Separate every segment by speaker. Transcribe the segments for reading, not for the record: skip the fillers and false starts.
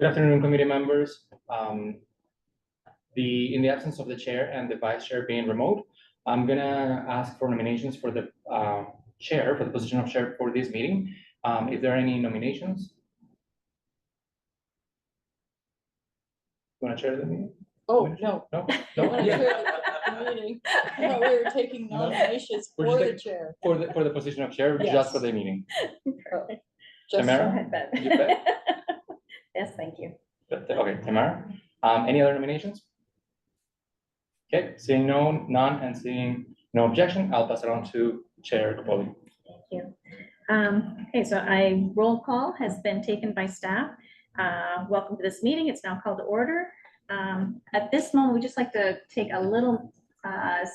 Speaker 1: Good afternoon, committee members. In the absence of the chair and the vice chair being remote, I'm gonna ask for nominations for the chair, for the position of chair for this meeting. If there are any nominations? Want to chair the meeting?
Speaker 2: Oh, no.
Speaker 1: No?
Speaker 2: I wanna
Speaker 1: No?
Speaker 2: chair the meeting. I thought we were taking
Speaker 1: No.
Speaker 2: nominations
Speaker 1: We're
Speaker 2: for
Speaker 1: just
Speaker 2: the chair.
Speaker 1: For the position of chair,
Speaker 2: Yes.
Speaker 1: just for the meeting.
Speaker 2: Just
Speaker 1: Tamara?
Speaker 3: Go ahead, Beth.
Speaker 1: You bet.
Speaker 3: Yes, thank you.
Speaker 1: Okay, Tamara. Any other nominations? Okay, seeing none, and seeing no objection, I'll pass it on to Chair Capoli.
Speaker 3: Thank you. Okay, so roll call has been taken by staff. Welcome to this meeting. It's now called to order. At this moment, we'd just like to take a little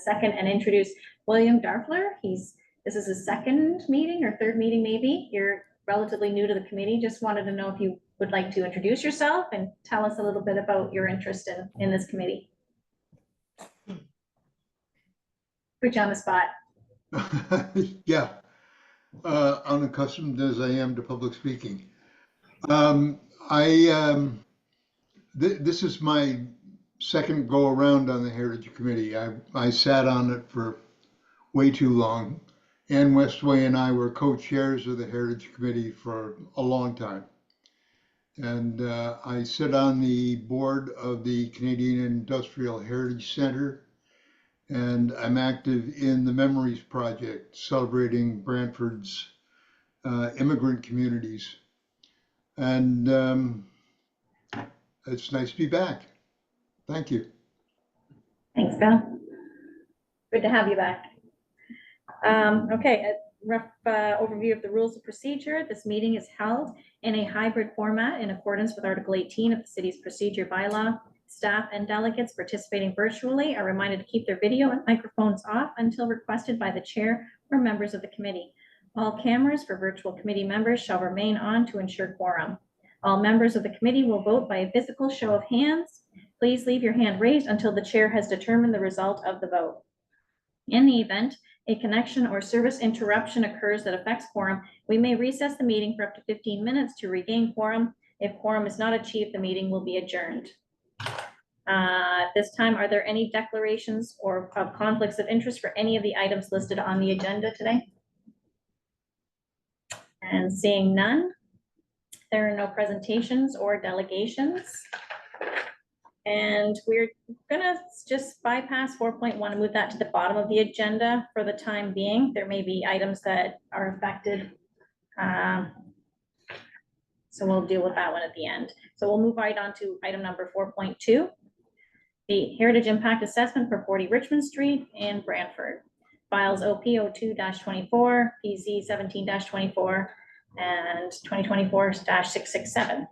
Speaker 3: second and introduce William Darfler. This is his second meeting or third meeting maybe. You're relatively new to the committee. Just wanted to know if you would like to introduce yourself and tell us a little bit about your interest in this committee. Put you on the spot.
Speaker 4: Yeah, unaccustomed as I am to public speaking. This is my second go around on the Heritage Committee. I sat on it for way too long. Ann Westway and I were co-chairs of the Heritage Committee for a long time. And I sit on the board of the Canadian Industrial Heritage Center, and I'm active in the Memories Project, celebrating Brantford's immigrant communities. And it's nice to be back. Thank you.
Speaker 3: Thanks, Bill. Good to have you back. Okay, a rough overview of the rules of procedure. This meeting is held in a hybrid format in accordance with Article 18 of the city's procedure bylaw. Staff and delegates participating virtually are reminded to keep their video and microphones off until requested by the chair or members of the committee. All cameras for virtual committee members shall remain on to ensure quorum. All members of the committee will vote by a physical show of hands. Please leave your hand raised until the chair has determined the result of the vote. In the event a connection or service interruption occurs that affects quorum, we may recess the meeting for up to 15 minutes to regain quorum. If quorum is not achieved, the meeting will be adjourned. At this time, are there any declarations or of conflicts of interest for any of the items listed on the agenda today? And seeing none, there are no presentations or delegations. And we're gonna just bypass 4.1 and move that to the bottom of the agenda for the time being. There may be items that are affected. So we'll deal with that one at the end. So we'll move right on to item number 4.2. The Heritage Impact Assessment for 40 Richmond Street in Brantford. Files OP02-24, PZ 17-24, and 2024-667.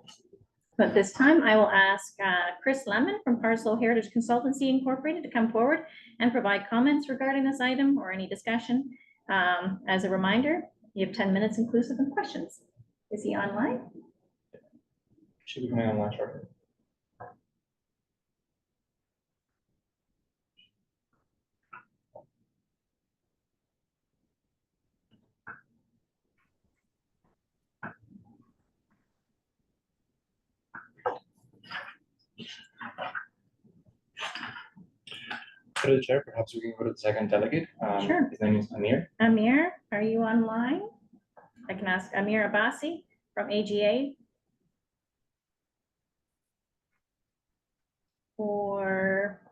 Speaker 3: But this time I will ask Chris Lemon from Parslow Heritage Consultancy Incorporated to come forward and provide comments regarding this item or any discussion. As a reminder, you have 10 minutes inclusive of questions. Is he online?
Speaker 1: Should be coming online shortly. To the chair, perhaps we can go to the second delegate.
Speaker 3: Sure.
Speaker 1: His name is Amir.
Speaker 3: Amir, are you online? I can ask Amir Abbasi from AGA. Or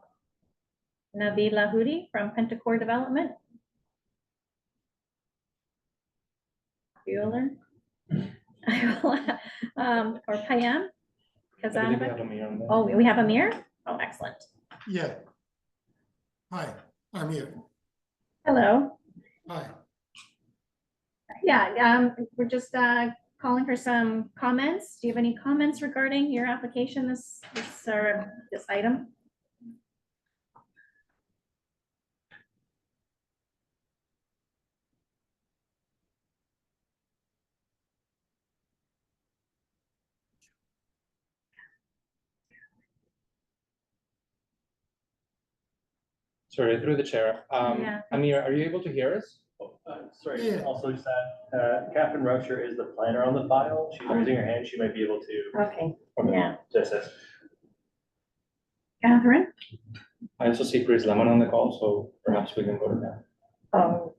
Speaker 3: Naveed Lahudi from Pentacore Development. Bueller. Or Payam.
Speaker 1: I believe we have Amir on there.
Speaker 3: Oh, we have Amir? Oh, excellent.
Speaker 5: Yeah. Hi, I'm here.
Speaker 3: Hello.
Speaker 5: Hi.
Speaker 3: Yeah, we're just calling for some comments. Do you have any comments regarding your application, this item?
Speaker 1: Sorry, through the chair.
Speaker 3: Yeah.
Speaker 1: Amir, are you able to hear us?
Speaker 5: Yeah.
Speaker 6: Sorry, also just that, Catherine Rocher is the planner on the file. She's raising her hand. She might be able to.
Speaker 3: Okay, yeah.
Speaker 6: To assist.
Speaker 3: Catherine?
Speaker 1: I also see Chris Lemon on the call, so perhaps we can go to that.
Speaker 3: Oh.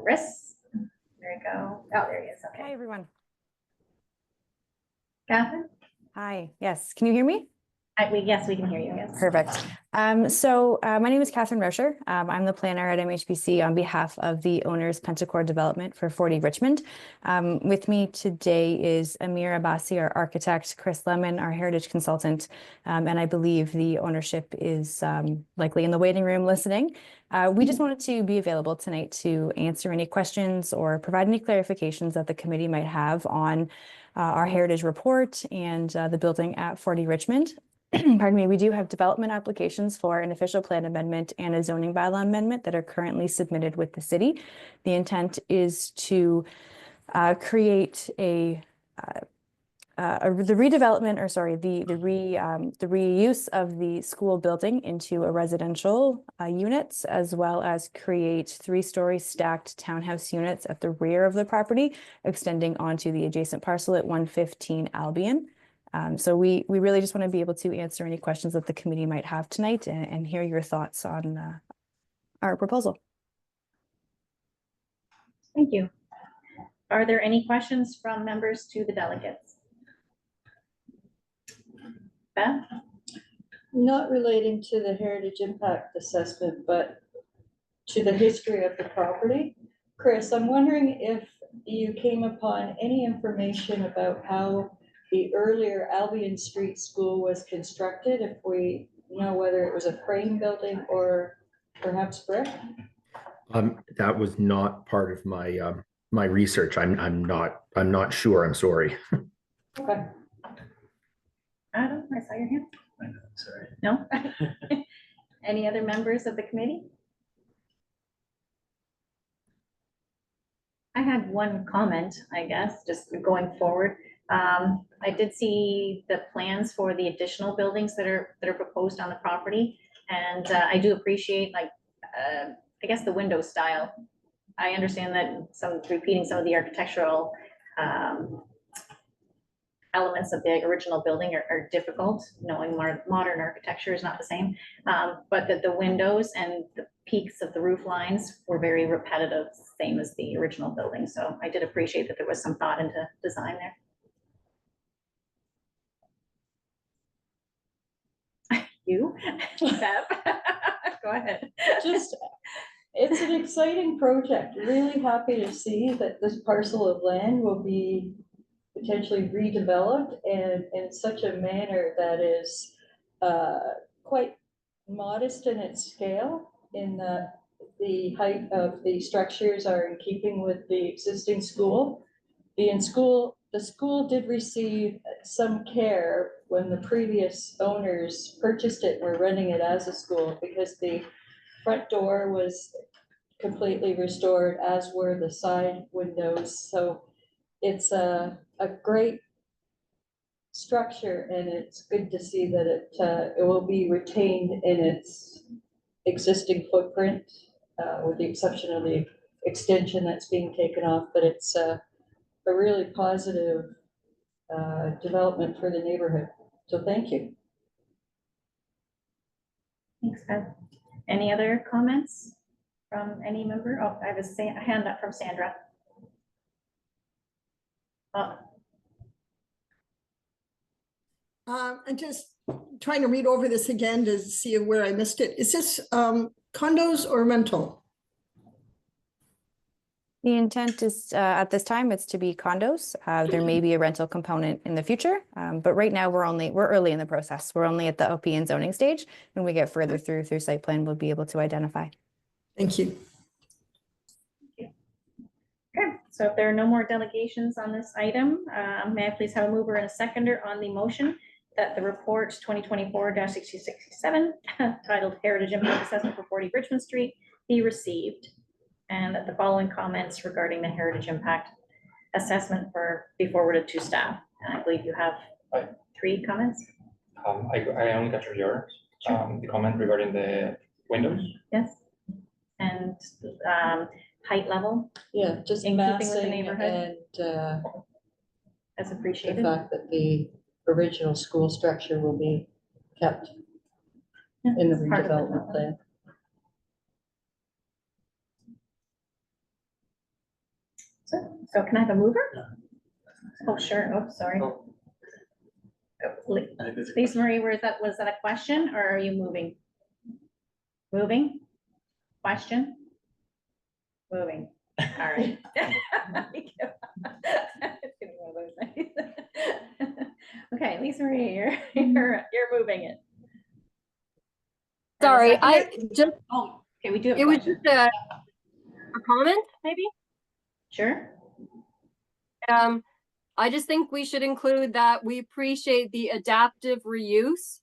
Speaker 3: Chris? There you go. Oh, there he is.
Speaker 7: Hi,
Speaker 3: Okay.
Speaker 7: everyone.
Speaker 3: Catherine?
Speaker 7: Hi. Yes. Can you hear me?
Speaker 3: Yes, we can hear you. Yes.
Speaker 7: Perfect. My name is Catherine Rocher. I'm the planner at MHBC on behalf of the owners Pentacore Development for 40 Richmond. With me today is Amir Abbasi, our architect, Chris Lemon, our heritage consultant, and I believe the ownership is likely in the waiting room listening. We just wanted to be available tonight to answer any questions or provide any clarifications that the committee might have on our heritage report and the building at 40 Richmond. Pardon me, we do have development applications for an official plan amendment and a zoning bylaw amendment that are currently submitted with the city. The intent is to create the redevelopment, or sorry, the reuse of the school building into a residential units, as well as create 3-story stacked townhouse units at the rear of the property, extending onto the adjacent parcel at 115 Albion. So we really just want to be able to answer any questions that the committee might have tonight and hear your thoughts on our proposal.
Speaker 3: Thank you. Are there any questions from members to the delegates? Beth?
Speaker 2: Not relating to the heritage impact assessment, but to the history of the property. Chris, I'm wondering if you came upon any information about how the earlier Albion Street School was constructed, if we know whether it was a frame building or perhaps brick?
Speaker 8: That was not part of my my research. I'm not sure. I'm sorry.
Speaker 3: Okay. Adam, I saw your hand.
Speaker 6: Sorry.
Speaker 3: No? Any other members of the committee? I had one comment, I guess, just going forward. I did see the plans for the additional buildings that are proposed on the property, and I do appreciate, like, I guess the window style. I understand that repeating some of the architectural elements of the original building are difficult, knowing modern architecture is not the same, but that the windows and the peaks of the roof lines were very repetitive, same as the original building. So I did appreciate that there was some thought into design there. You, Bev, go ahead.
Speaker 2: Just, it's an exciting project. Really happy to see that this parcel of land will be potentially redeveloped and in such a manner that is quite modest in its scale, in that the height of the structures are in keeping with the existing school. The school did receive some care when the previous owners purchased it and were renting it as a school, because the front door was completely restored, as were the side windows. So it's a great structure, and it's good to see that it will be retained in its existing footprint, with the exception of the extension that's being taken off. But it's a really positive development for the neighborhood. So thank you.
Speaker 3: Thanks, Bev. Any other comments from any member? Oh, I have a hand up from Sandra. Oh.
Speaker 5: I'm just trying to read over this again to see where I missed it. Is this condos or rental?
Speaker 7: The intent is, at this time, it's to be condos. There may be a rental component in the future, but right now we're early in the process. We're only at the OP and zoning stage. When we get further through site plan, we'll be able to identify.
Speaker 5: Thank you.
Speaker 3: Okay, so if there are no more delegations on this item, may I please have a mover and a seconder on the motion that the report 2024-6067 titled Heritage Impact Assessment for 40 Richmond Street be received, and that the following comments regarding the Heritage Impact Assessment be forwarded to staff. And I believe you have 3 comments.
Speaker 1: I only captured yours. The comment regarding the windows.
Speaker 3: Yes. And and height level
Speaker 2: Yeah, just
Speaker 3: In keeping with the
Speaker 2: massing
Speaker 3: neighborhood.
Speaker 2: and
Speaker 3: as
Speaker 2: the
Speaker 3: appreciated.
Speaker 2: fact that the original school structure will be kept
Speaker 3: Yeah,
Speaker 2: in the
Speaker 3: it's part of the
Speaker 2: redevelopment plan.
Speaker 3: So can I have a mover? Oh, sure. Oh, sorry. Lisa Marie, was that a question or are you moving? Moving? Question? Moving. All right. It's gonna be one of those nights. Okay, Lisa Marie, you're moving it. And a
Speaker 9: Sorry, I
Speaker 3: seconder?
Speaker 9: just,
Speaker 3: Oh, okay, we do have a
Speaker 9: it was
Speaker 3: question.
Speaker 9: just a comment, maybe.
Speaker 3: Sure.
Speaker 9: I just think we should include that we appreciate the adaptive reuse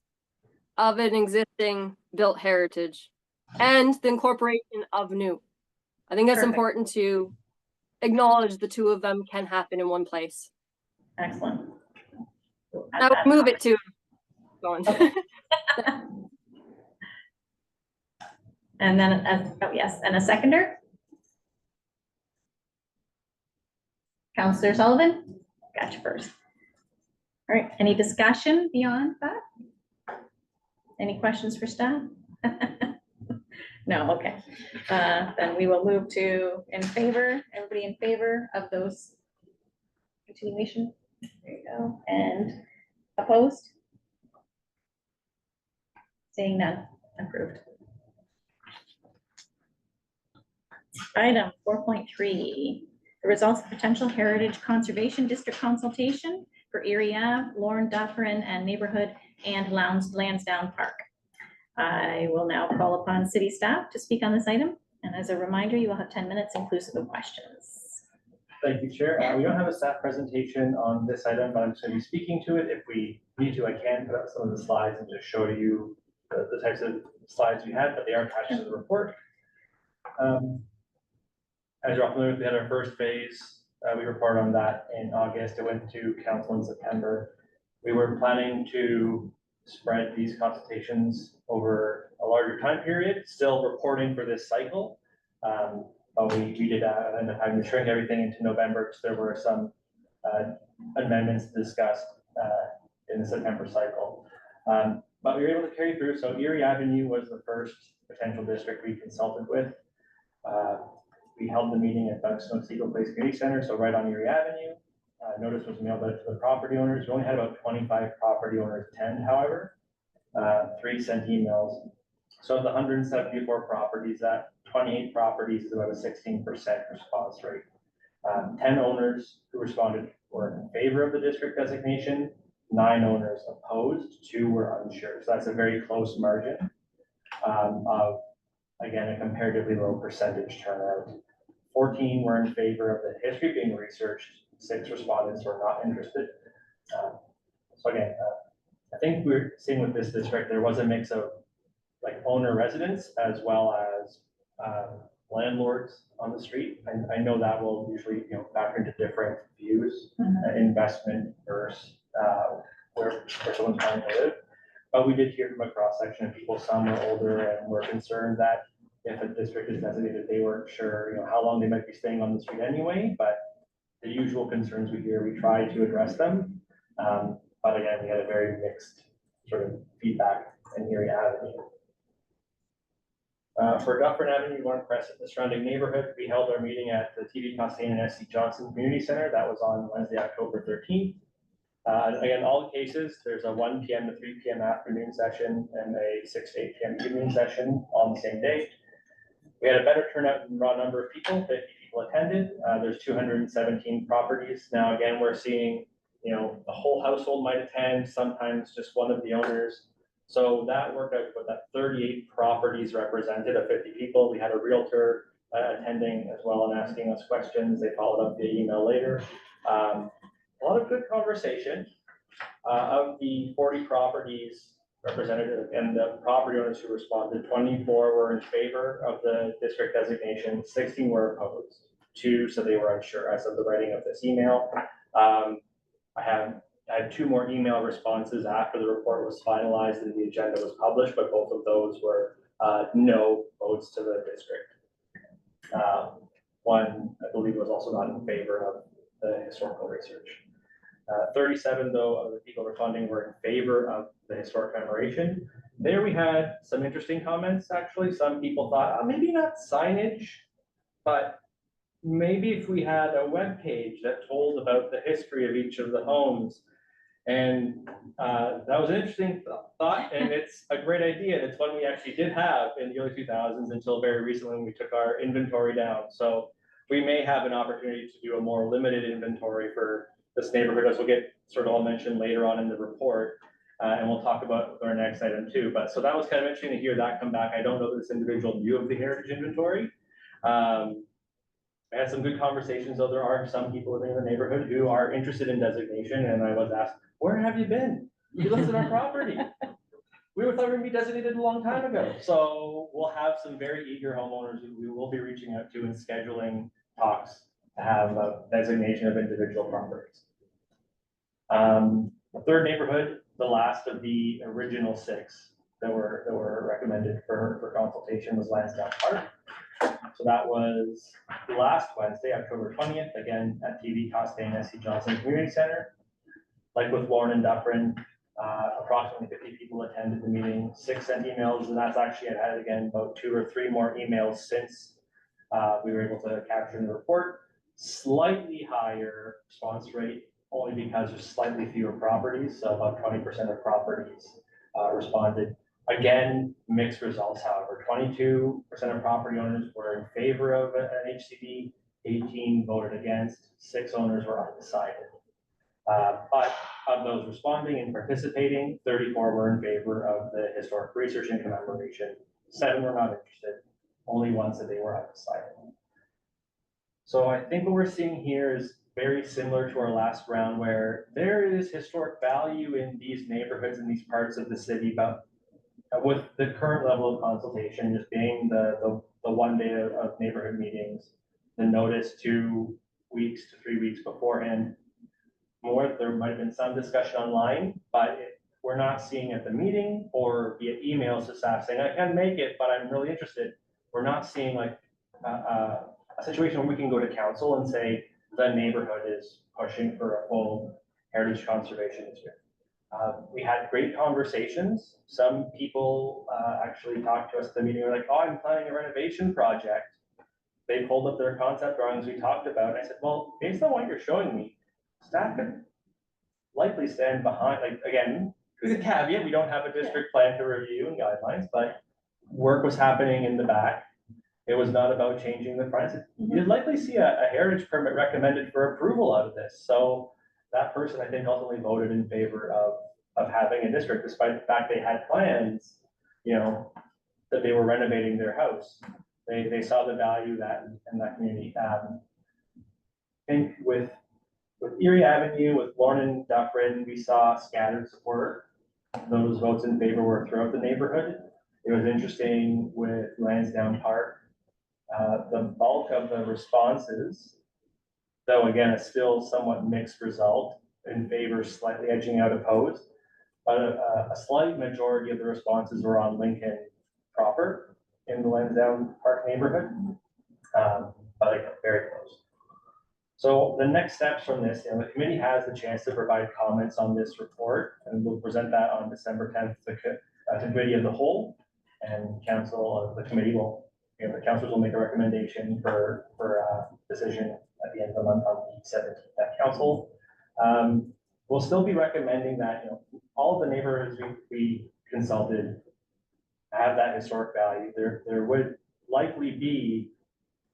Speaker 9: of an existing built heritage and the incorporation of new. I think that's
Speaker 3: Perfect.
Speaker 9: important to acknowledge the two of them can happen in one place.
Speaker 3: Excellent.
Speaker 9: I would move it to going.
Speaker 3: And then, oh yes, and a seconder? Counselor Sullivan, got you first. All right, any discussion beyond that? Any questions for staff? No, okay. Then we will move to in favor, everybody in favor of those continuation? There you go, and opposed? Seeing none, approved. Item 4.3, the results of potential heritage conservation district consultation for Erie Ave, Lorne Dufferin, and Neighborhood and Lansdowne Park. I will now call upon city staff to speak on this item. And as a reminder, you will have 10 minutes inclusive of questions.
Speaker 6: Thank you, Chair. We don't have a staff presentation on this item, but I'm just going to be speaking to it. If we need to, I can put up some of the slides and just show you the types of slides we had, but they are attached to the report. As you're all familiar with, we had our first phase. We reported on that in August. It went to council in September. We were planning to spread these consultations over a larger time period, still reporting for this cycle. But we did end up having to shrink everything into November because there were some amendments discussed in the September cycle. But we were able to carry through. So Erie Avenue was the first potential district we consulted with. We held the meeting at Doug Snow Eagle Place Community Center, so right on Erie Avenue. Notice was mailed out to the property owners. We only had about 25 property owners attend, however. 3 sent emails. So of the 174 properties, that 28 properties is about a 16% response rate. 10 owners who responded were in favor of the district designation, 9 owners opposed, 2 were unsure. So that's a very close margin of, again, a comparatively low percentage turnout. 14 were in favor of the history being researched. 6 respondents were not interested. So again, I think we're seeing with this district, there was a mix of like owner residents as well as landlords on the street. And I know that will usually, factor into different views, investment versus where someone's trying to live. But we did hear from a cross section of people, some were older and were concerned that if a district is designated, they weren't sure, how long they might be staying on the street anyway. But the usual concerns we hear, we try to address them. But again, we had a very mixed sort of feedback in Erie Avenue. For Dufferin Avenue, Lorne Crescent, the surrounding neighborhood, we held our meeting at the TV Costain and SC Johnson Community Center. That was on Wednesday, October 13th. Again, all the cases, there's a 1 p.m. to 3 p.m. afternoon session and a 6 to 8 p.m. evening session on the same day. We had a better turnout in raw number of people, 50 people attended. There's 217 properties. Now, again, we're seeing, the whole household might attend, sometimes just one of the owners. So that worked out with that 38 properties represented of 50 people. We had a realtor attending as well and asking us questions. They followed up via email later. A lot of good conversation. Of the 40 properties represented and the property owners who responded, 24 were in favor of the district designation, 16 were opposed, 2 said they were unsure as of the writing of this email. I had 2 more email responses after the report was finalized and the agenda was published, but both of those were no votes to the district. One, I believe, was also not in favor of the historical research. 37, though, of the people responding were in favor of the historic commemoration. There we had some interesting comments, actually. Some people thought, oh, maybe not signage, but maybe if we had a web page that told about the history of each of the homes. And that was an interesting thought, and it's a great idea. It's one we actually did have in the early 2000s until very recently when we took our inventory down. So we may have an opportunity to do a more limited inventory for this neighborhood, as we'll get sort of all mentioned later on in the report. And we'll talk about our next item too. But so that was kind of interesting to hear that come back. I don't know this individual knew of the heritage inventory. I had some good conversations, though there are some people living in the neighborhood who are interested in designation, and I was asked, where have you been? You listed our property. We thought we were going to be designated a long time ago. So we'll have some very eager homeowners who we will be reaching out to and scheduling talks to have a designation of individual properties. The third neighborhood, the last of the original 6 that were recommended for consultation, was Lansdowne Park. So that was last Wednesday, October 20th, again at TV Costain S.C. Johnson Community Center. Like with Warren and Dufferin, approximately 50 people attended the meeting, 6 sent emails, and that's actually, I had again about 2 or 3 more emails since we were able to capture in the report. Slightly higher response rate, only because there's slightly fewer properties, so about 20% of properties responded. Again, mixed results, however, 22% of property owners were in favor of an HCD, 18 voted against, 6 owners were undecided. But of those responding and participating, 34 were in favor of the historic research and commemoration, 7 were not interested, only 1 said they were undecided. So I think what we're seeing here is very similar to our last round, where there is historic value in these neighborhoods in these parts of the city, but with the current level of consultation, just being the 1 day of neighborhood meetings, the notice 2 weeks to 3 weeks beforehand, there might have been some discussion online, but we're not seeing at the meeting or via emails to staff saying, I can't make it, but I'm really interested. We're not seeing like a situation where we can go to council and say the neighborhood is pushing for a full heritage conservation district. We had great conversations. Some people actually talked to us at the meeting. Were like, oh, I'm planning a renovation project. They pulled up their concept drawings we talked about. And I said, well, based on what you're showing me, staff could likely stand behind, like, again, there's a caveat, we don't have a district plan to review and guidelines, but work was happening in the back. It was not about changing the front. You'd likely see a heritage permit recommended for approval out of this. So that person, I think, ultimately voted in favor of having a district, despite the fact they had plans, you know, that they were renovating their house. They saw the value that in that community. I think with Erie Avenue, with Lorne and Dufferin, we saw scattered support. Those votes in favor were throughout the neighborhood. It was interesting with Lansdowne Park. The bulk of the responses, though again, a still somewhat mixed result, in favor slightly edging out opposed, but a slight majority of the responses were on Lincoln proper in the Lansdowne Park neighborhood, but like very close. So the next steps from this, the committee has the chance to provide comments on this report, and we'll present that on December 10th to committee of the whole, and council, the committee will, the councilors will make a recommendation for decision at the end of the month on the 17th at council. We'll still be recommending that, all of the neighborhoods we consulted have that historic value. There would likely be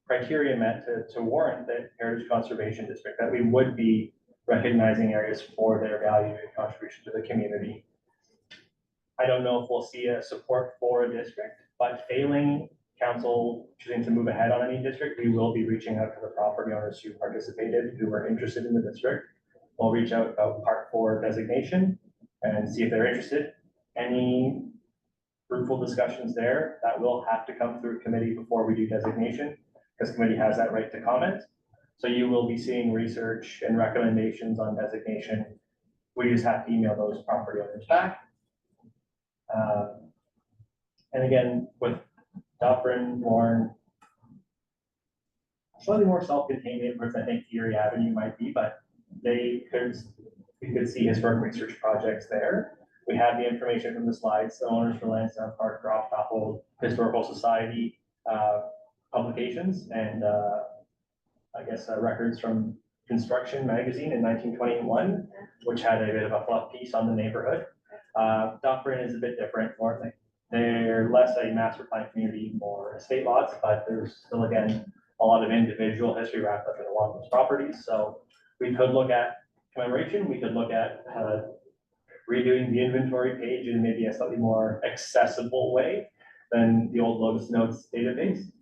Speaker 6: criteria met to warrant the Heritage Conservation District, that we would be recognizing areas for their value and contribution to the community. I don't know if we'll see a support for a district, but failing council choosing to move ahead on any district, we will be reaching out to the property owners who participated, who were interested in the district. We'll reach out about Part 4 designation and see if they're interested. Any fruitful discussions there, that will have to come through committee before we do designation, because committee has that right to comment. So you will be seeing research and recommendations on designation. We just have to email those property owners back. And again, with Dufferin, Warren, slightly more self-contained neighborhoods. I think Erie Avenue might be, but we could see historic research projects there. We have the information from the slides. The owners for Lansdowne Park dropped off old Historical Society publications and I guess records from Construction magazine in 1921, which had a bit of a fluff piece on the neighborhood. Dufferin is a bit different, more like they're less a master plan community, more estate lots, but there's still, again, a lot of individual history wrapped up in a lot of those properties. So we could look at commemoration, we could look at redoing the inventory page in maybe a slightly more accessible way than the old Lotus Notes database.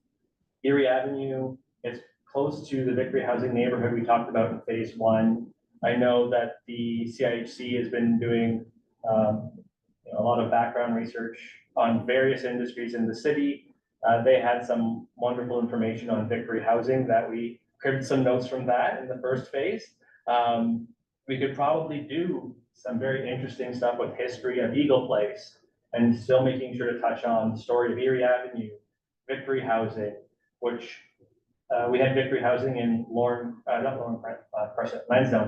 Speaker 6: Erie Avenue is close to the Victory Housing neighborhood we talked about in phase 1. I know that the CIHC has been doing a lot of background research on various industries in the city. They had some wonderful information on Victory Housing that we cribbed some notes from that in the first phase. We could probably do some very interesting stuff with history of Eagle Place and still making sure to touch on the story of Erie Avenue, Victory Housing, which we had Victory Housing in Lansdowne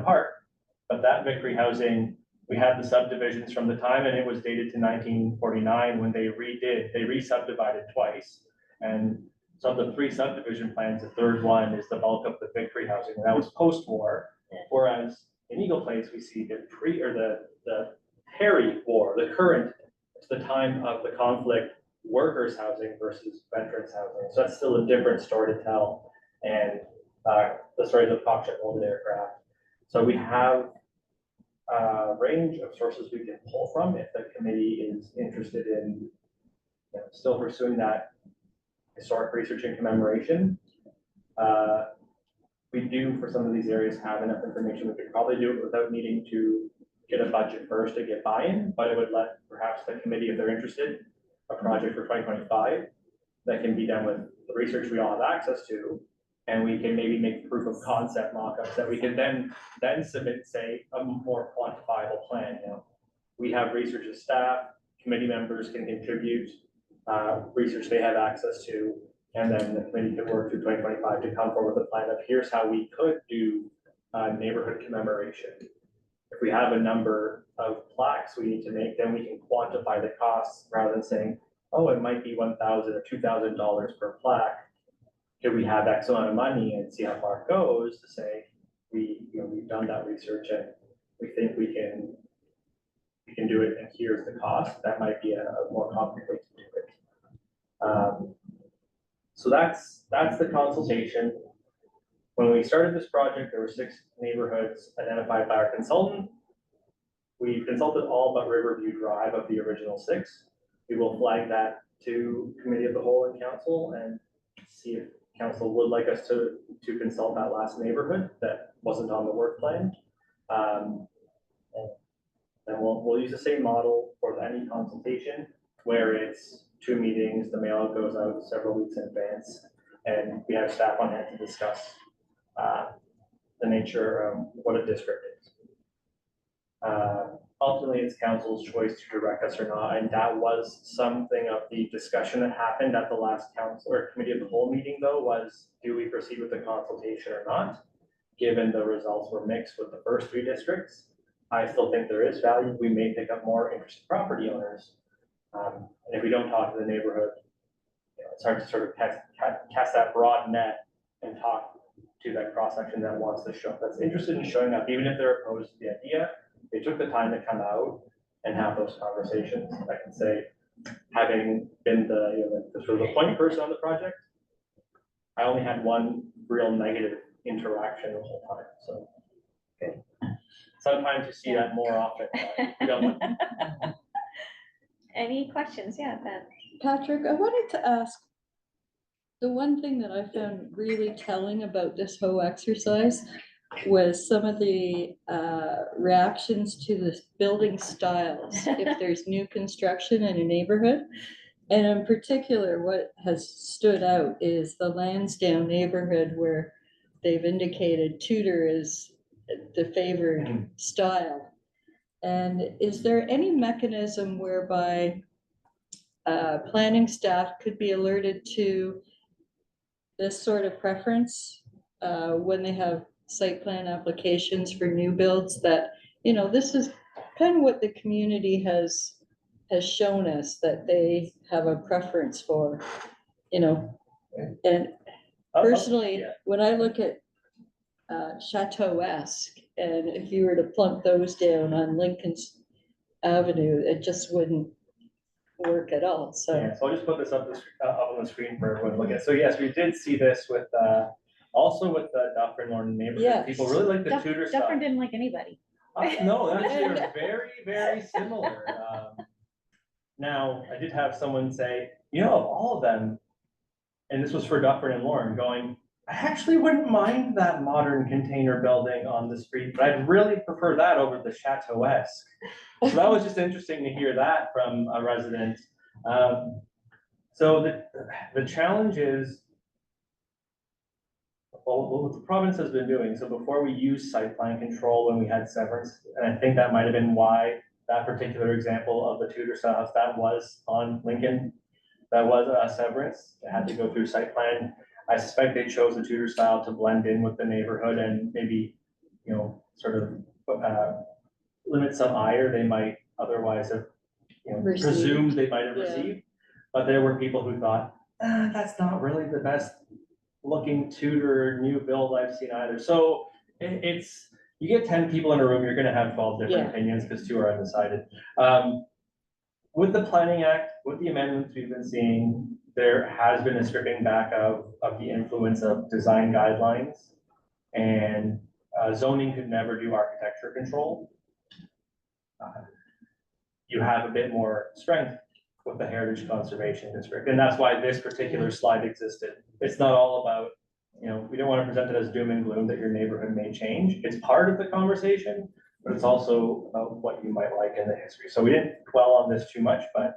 Speaker 6: Park, but that Victory Housing, we had the subdivisions from the time, and it was dated to 1949 when they re-subdivided twice. And so of the 3 subdivision plans, the third one is the bulk of the Victory Housing, and that was post-war. Whereas in Eagle Place, we see the Perry War, the current, it's the time of the conflict, workers housing versus veterans housing. So that's still a different story to tell. And the stories of cockpit molded aircraft. So we have a range of sources we can pull from if the committee is interested in still pursuing that historic research and commemoration. We do, for some of these areas, have enough information. We could probably do it without needing to get a budget first to get buy-in, but it would let perhaps the committee, if they're interested, a project for 2025 that can be done with the research we all have access to, and we can maybe make proof of concept mock-ups that we can then submit, say, a more quantifiable plan. We have research staff, committee members can contribute research they have access to, and then the committee could work through 2025 to come forward with a plan of here's how we could do neighborhood commemoration. If we have a number of plaques we need to make, then we can quantify the costs rather than saying, oh, it might be $1,000 or $2,000 per plaque. Could we have X amount of money and see how far it goes to say we've done that research and we think we can do it, and here's the cost. That might be a more concrete way to do it. So that's the consultation. When we started this project, there were 6 neighborhoods identified by our consultant. We consulted all but Riverview Drive of the original 6. We will flag that to Committee of the Whole and Council and see if Council would like us to consult that last neighborhood that wasn't on the work plan. And we'll use the same model for any consultation where it's 2 meetings, the mail goes out several weeks in advance, and we have staff on hand to discuss the nature of what a district is. Ultimately, it's council's choice to direct us or not, and that was something of the discussion that happened at the last council or committee of the whole meeting, though, was do we proceed with the consultation or not? Given the results were mixed with the first 3 districts, I still think there is value. We may pick up more interested property owners. And if we don't talk to the neighborhood, it's hard to sort of cast that broad net and talk to that cross section that wants to show, that's interested in showing up, even if they're opposed to the idea. They took the time to come out and have those conversations. I can say, having been the sort of the point person on the project, I only had one real negative interaction the whole time. So, okay. Sometimes you see that more often. But you don't.
Speaker 3: Any questions? Yeah, Ben.
Speaker 2: Patrick, I wanted to ask, the one thing that I found really telling about this whole exercise was some of the reactions to the building styles if there's new construction in a neighborhood. And in particular, what has stood out is the Lansdowne neighborhood where they've indicated Tudor is the favored style. And is there any mechanism whereby planning staff could be alerted to this sort of preference when they have site plan applications for new builds, that, you know, this is kind of what the community has shown us, that they have a preference for, you know. And personally,
Speaker 6: yeah.
Speaker 2: when I look at Chateau-esque, and if you were to plunk those down on Lincoln's Avenue, it just wouldn't work at all, so.
Speaker 6: Yeah, so I'll just put this up, up on the screen for everyone to look at. So yes, we did see this with, also with the Dufferin and Lorne neighborhood.
Speaker 2: Yes.
Speaker 6: People really like the Tudor style.
Speaker 3: Dufferin didn't like anybody.
Speaker 6: No, actually, they're very, very similar. Now, I did have someone say, you know, of all of them, and this was for Dufferin and Lorne, going, I actually wouldn't mind that modern container building on the street, but I'd really prefer that over the Chateau-esque. So that was just interesting to hear that from a resident. So the challenge is, well, what the province has been doing, so before we used site plan control when we had severance, and I think that might have been why that particular example of the Tudor style house, that was on Lincoln, that was a severance, it had to go through site plan. I suspect they chose the Tudor style to blend in with the neighborhood and maybe, you know, sort of limit some ire they might otherwise have, you know,
Speaker 2: Received.
Speaker 6: presumed they might have
Speaker 2: Yeah.
Speaker 6: received. But there were people who thought, that's not really the best looking Tudor new build I've seen either. So it's, you get 10 people in a room, you're gonna have 12 different
Speaker 2: Yeah.
Speaker 6: opinions because 2 are undecided. With the Planning Act, with the amendments we've been seeing, there has been a stripping back of the influence of design guidelines. And zoning could never do architecture control. You have a bit more strength with the Heritage Conservation District, and that's why this particular slide existed. It's not all about, you know, we don't want to present it as doom and gloom that your neighborhood may change. It's part of the conversation, but it's also about what you might like in the history. So we didn't dwell on this too much, but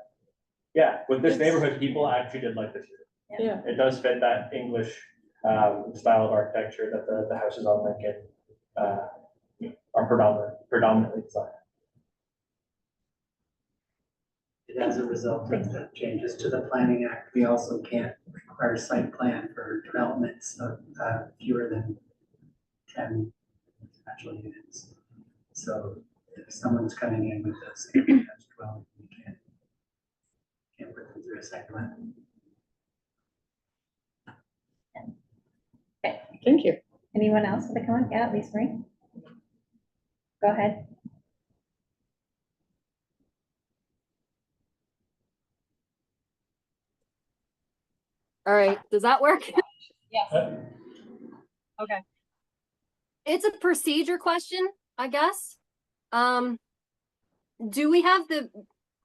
Speaker 6: yeah, with this neighborhood, people actually did like the Tudor.
Speaker 2: Yeah.
Speaker 6: It does fit that English style of architecture that the houses on Lincoln are predominantly designed.
Speaker 10: As a result of the changes to the Planning Act, we also can't require site plan for developments of fewer than 10 residential units. So if someone's coming in with a single detached dwelling, we can't put them through a site plan.
Speaker 2: Thank you.
Speaker 3: Anyone else with a comment? Yeah, Lisa Marie. Go ahead.
Speaker 9: All right, does that work?
Speaker 3: Yes.
Speaker 9: Okay. It's a procedure question, I guess. Do we have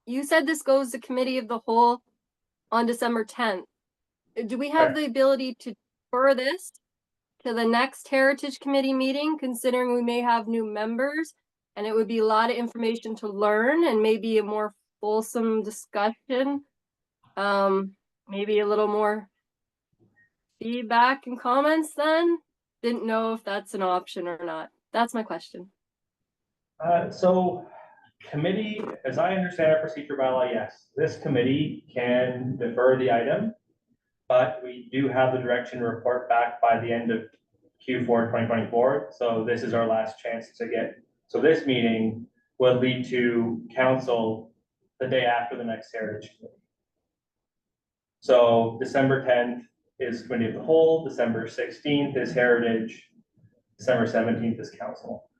Speaker 9: you said this goes to committee of the whole on December 10th. Do we have the ability to defer this to the next Heritage Committee meeting, considering we may have new members and it would be a lot of information to learn and maybe a more fulsome discussion? Maybe a little more feedback and comments then? Didn't know if that's an option or not. That's my question.
Speaker 6: So committee, as I understand our procedure bylaw, yes, this committee can defer the item, but we do have the direction to report back by the end of Q4 2024. So this is our last chance to get, so this meeting will lead to council the day after the next Heritage Committee. So December 10th is Committee of the Whole, December 16th is Heritage, December 17th is council.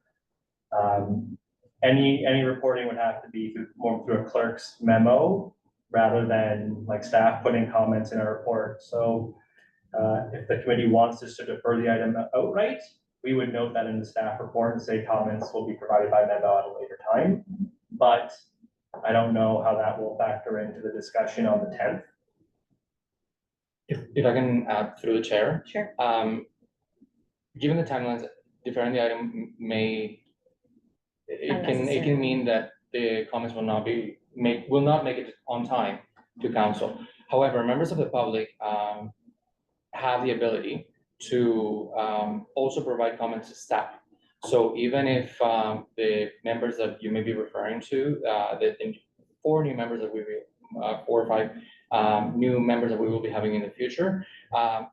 Speaker 6: Any reporting would have to be more through a clerk's memo rather than like staff putting comments in our report. So if the committee wants us to defer the item outright, we would note that in the staff report and say comments will be provided by memo at a later time. But I don't know how that will factor into the discussion on the 10th.
Speaker 1: If I can add through the chair.
Speaker 3: Sure.
Speaker 1: Given the timelines, deferring the item it can mean that the comments will not make it on time to council. However, members of the public have the ability to also provide comments to staff. So even if the members that you may be referring to, the 4 new members that 4 or 5 new members that we will be having in the future.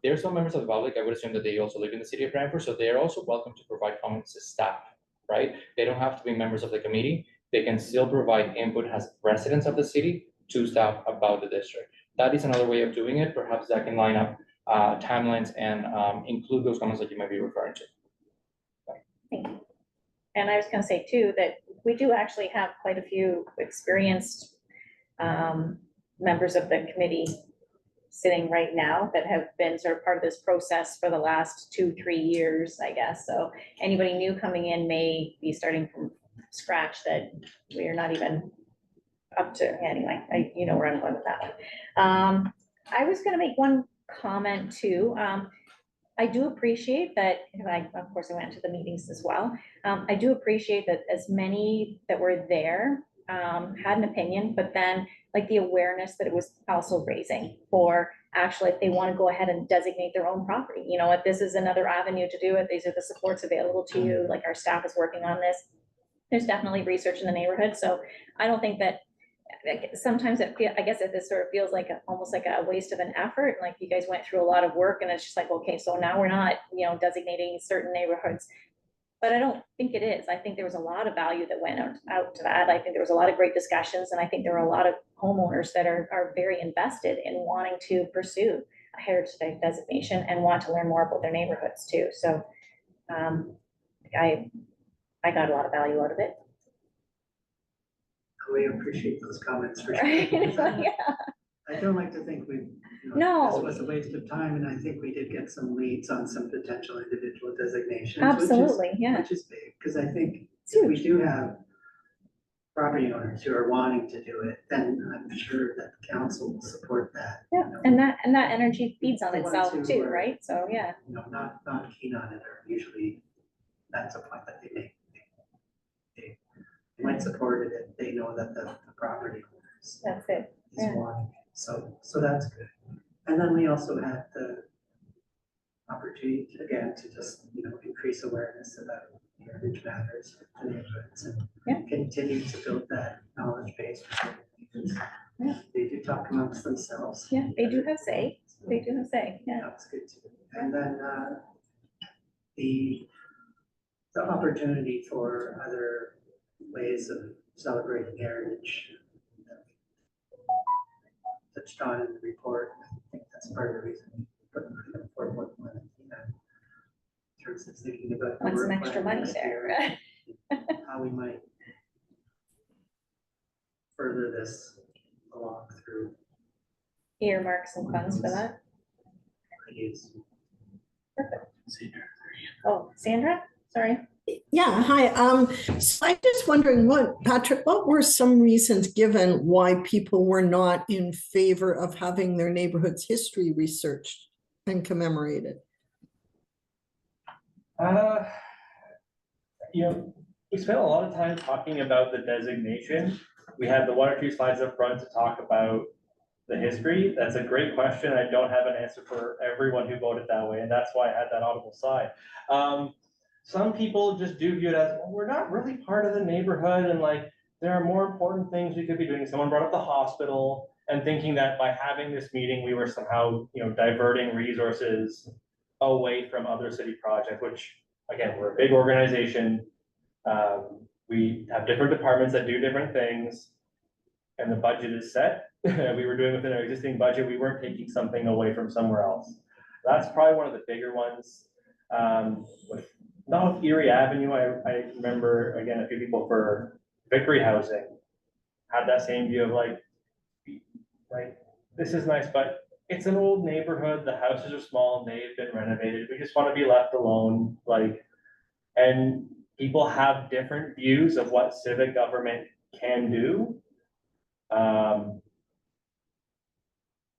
Speaker 1: There are some members of the public, I would assume that they also live in the city of Brantford, so they are also welcome to provide comments to staff, right? They don't have to be members of the committee. They can still provide input as residents of the city to staff about the district. That is another way of doing it. Perhaps that can line up timelines and include those comments that you might be referring to.
Speaker 3: Thank you. And I was gonna say too, that we do actually have quite a few experienced members of the committee sitting right now that have been sort of part of this process for the last 2-3 years, I guess. So anybody new coming in may be starting from scratch that we are not even up to. Anyway, you know where I'm going with that one. I was gonna make one comment too. I do appreciate that, and of course I went to the meetings as well. I do appreciate that as many that were there had an opinion, but then like the awareness that it was also raising for actually if they want to go ahead and designate their own property. You know what, this is another avenue to do it. These are the supports available to you. Like our staff is working on this. There's definitely research in the neighborhood. So I don't think that, sometimes I guess it sort of feels like almost like a waste of an effort. Like you guys went through a lot of work and it's just like, okay, so now we're not, designating certain neighborhoods. But I don't think it is. I think there was a lot of value that went out to that. I think there was a lot of great discussions, and I think there are a lot of homeowners that are very invested in wanting to pursue a heritage site designation and want to learn more about their neighborhoods too. So I got a lot of value out of it.
Speaker 10: We appreciate those comments for sure.
Speaker 3: Yeah.
Speaker 10: I don't like to think this was a waste of time, and I think we did get some leads on some potential individual designations.
Speaker 3: Absolutely,
Speaker 10: which is big, because I think if we do have property owners who are wanting to do it, then I'm sure that the council will support that.
Speaker 3: Yeah, and that energy feeds on
Speaker 10: The ones
Speaker 3: itself
Speaker 10: who
Speaker 3: too,
Speaker 10: are,
Speaker 3: right? So yeah.
Speaker 10: Not keen on it, or usually that's a point that they make. They might support it if they know that the property owners
Speaker 3: That's it.
Speaker 10: is wanting it. So that's good. And then we also had the opportunity again to just, increase awareness about heritage matters to neighborhoods and continue to build that knowledge base. Because they do talk amongst themselves.
Speaker 3: Yeah, they do have say. They do have say. Yeah.
Speaker 10: That's good too. And then the opportunity for other ways of celebrating heritage that we touched on in the report. I think that's part of the reason we put the report one in terms of thinking about
Speaker 3: Want some extra money there.
Speaker 10: How we might further this along through
Speaker 3: Earmark some funds for that.
Speaker 10: ideas.
Speaker 3: Perfect. Oh, Sandra, sorry.
Speaker 5: Yeah, hi. So I'm just wondering Patrick, what were some reasons given why people were not in favor of having their neighborhood's history researched and commemorated?
Speaker 6: We spent a lot of time talking about the designation. We had the 1 or 2 slides up front to talk about the history. That's a great question. I don't have an answer for everyone who voted that way, and that's why I had that audible side. Some people just do view it as, well, we're not really part of the neighborhood, and like there are more important things we could be doing. Someone brought up the hospital, and thinking that by having this meeting, we were somehow, diverting resources away from other city projects, which again, we're a big organization. We have different departments that do different things, and the budget is set. We were doing within our existing budget. We weren't taking something away from somewhere else. That's probably one of the bigger ones. Not with Erie Avenue, I remember, again, a few people for Victory Housing had that same view of like, this is nice, but it's an old neighborhood. The houses are small and they've been renovated. We just want to be left alone. And people have different views of what civic government can do.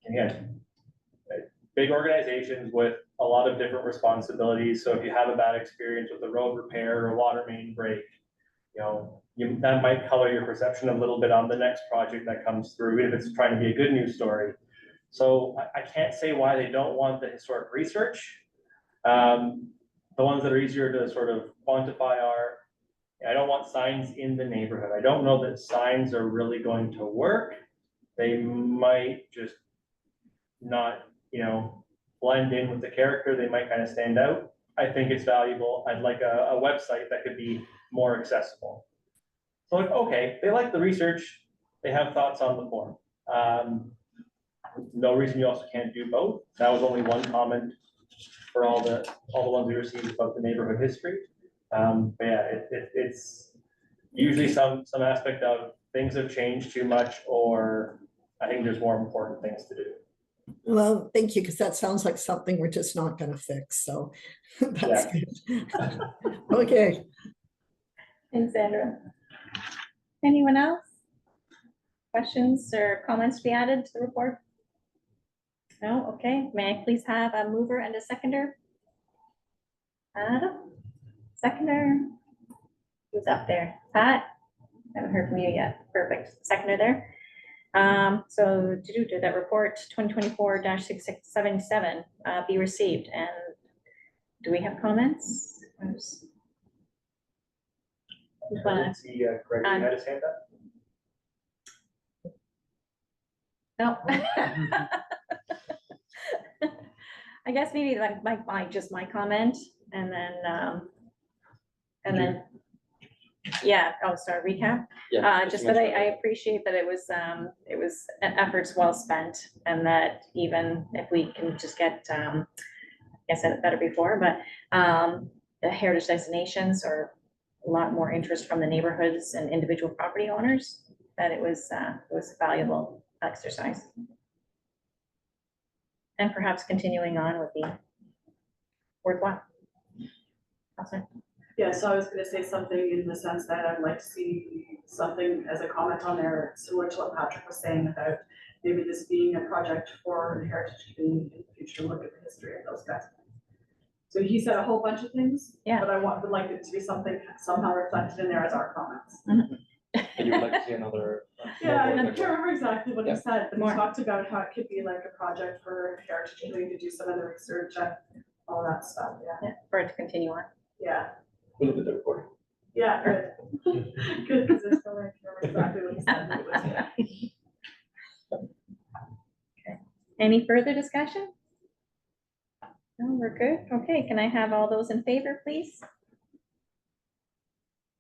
Speaker 6: Again, big organizations with a lot of different responsibilities. So if you have a bad experience with a road repair or a water main break, that might color your perception a little bit on the next project that comes through, even if it's trying to be a good news story. So I can't say why they don't want the historic research. The ones that are easier to sort of quantify are, I don't want signs in the neighborhood. I don't know that signs are really going to work. They might just not, blend in with the character. They might kind of stand out. I think it's valuable. I'd like a website that could be more accessible. So like, okay, they like the research, they have thoughts on the form. No reason you also can't do both. That was only one comment for all the ones we received about the neighborhood history. But yeah, it's usually some aspect of things have changed too much, or I think there's more important things to do.
Speaker 5: Well, thank you, because that sounds like something we're just not gonna fix, so that's good. Okay.
Speaker 3: Thanks, Sandra. Anyone else? Questions or comments to be added to the report? No, okay. May I please have a mover and a seconder? Adam, seconder. Who's up there? Pat? Haven't heard from you yet. Perfect. Seconder there. So to do that report 2024-6677 be received, and do we have comments?
Speaker 6: I didn't see Gregory had his hand up.
Speaker 3: No. I guess maybe like my comment, and then yeah, I'll start recap.
Speaker 1: Yeah.
Speaker 3: Just that I appreciate that it was efforts well spent, and that even if we can just get, I said it better before, but the heritage designations are a lot more interest from the neighborhoods and individual property owners, that it was a valuable exercise. And perhaps continuing on would be worthwhile. Awesome.
Speaker 11: Yeah, so I was gonna say something in the sense that I'd like to see something as a comment on there, similar to what Patrick was saying about maybe this being a project for the heritage community in the future, look at the history of those guys. So he said a whole bunch of things,
Speaker 3: yeah,
Speaker 11: but I would like it to be something somehow reflected in there as our comments.
Speaker 1: And you would like to see another?
Speaker 11: Yeah, and I can't remember exactly what he said, but he
Speaker 3: More.
Speaker 11: talked about how it could be like a project for heritage community to do some of the research and all that stuff, yeah.
Speaker 3: For it to continue on.
Speaker 11: Yeah.
Speaker 1: We'll look at the recording.
Speaker 11: Yeah, good. Good, because there's no way I can remember exactly what he said, but it was, yeah.
Speaker 3: Okay. Any further discussion? No, we're good. Okay, can I have all those in favor, please?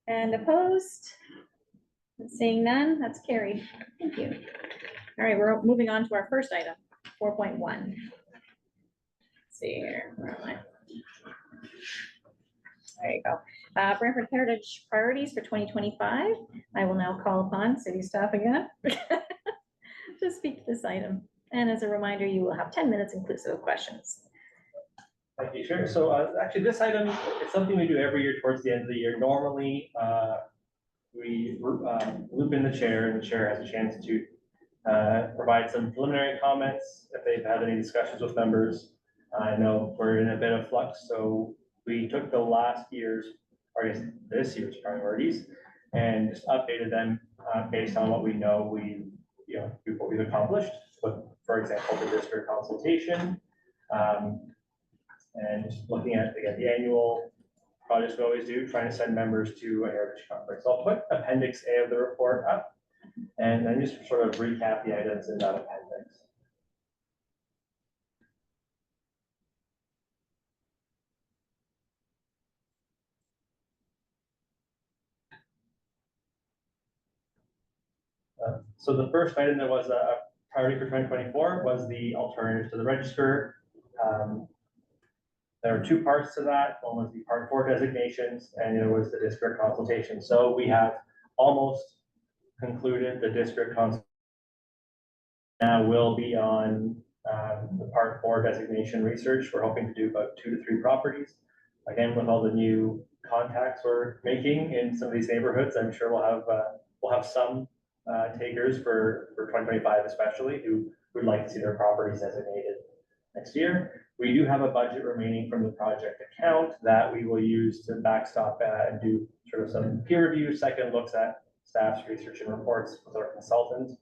Speaker 3: And opposed? Seeing none, that's carried. Thank you. All right, we're moving on to our first item, 4.1. See here, where am I? There you go. Brantford Heritage Priorities for 2025. I will now call upon city staff again to speak to this item. And as a reminder, you will have 10 minutes inclusive of questions.
Speaker 6: Thank you, sure. So actually this item is something we do every year towards the end of the year. Normally, we loop in the chair, and the chair has a chance to provide some preliminary comments if they've had any discussions with members. I know we're in a bit of flux, so we took the last year's, or I guess this year's priorities, and just updated them based on what we know what we've accomplished. But for example, the district consultation, and just looking at again the annual projects we always do, trying to send members to a heritage conference. So I'll put Appendix A of the report up, and then just sort of recap the items in that appendix. So the first item that was a priority for 2024 was the alternative to the register. There were two parts to that. One was the Part 4 designations, and it was the district consultation. So we have almost concluded the district consultation. Now we'll be on the Part 4 designation research. We're hoping to do about 2 to 3 properties. Again, with all the new contacts we're making in some of these neighborhoods, I'm sure we'll have some takers for 2025, especially who would like to see their properties designated next year. We do have a budget remaining from the project account that we will use to backstop and do sort of some peer review, second looks at staff's research and reports with our consultant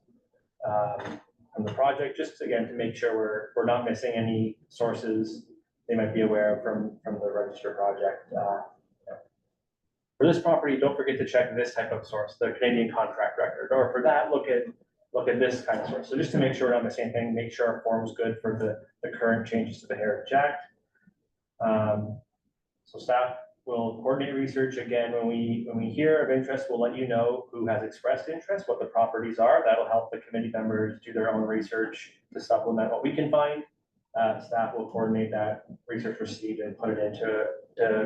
Speaker 6: on the project, just again to make sure we're not missing any sources they might be aware of from the register project. For this property, don't forget to check this type of source, the Canadian contract record, or for that, look at look at this kind of source. So just to make sure we're on the same thing, make sure our form's good for the current changes to the Heritage Act. So staff will coordinate research again. When we hear of interest, we'll let you know who has expressed interest, what the properties are. That'll help the committee members do their own research to supplement what we can find. Staff will coordinate that research received and put it into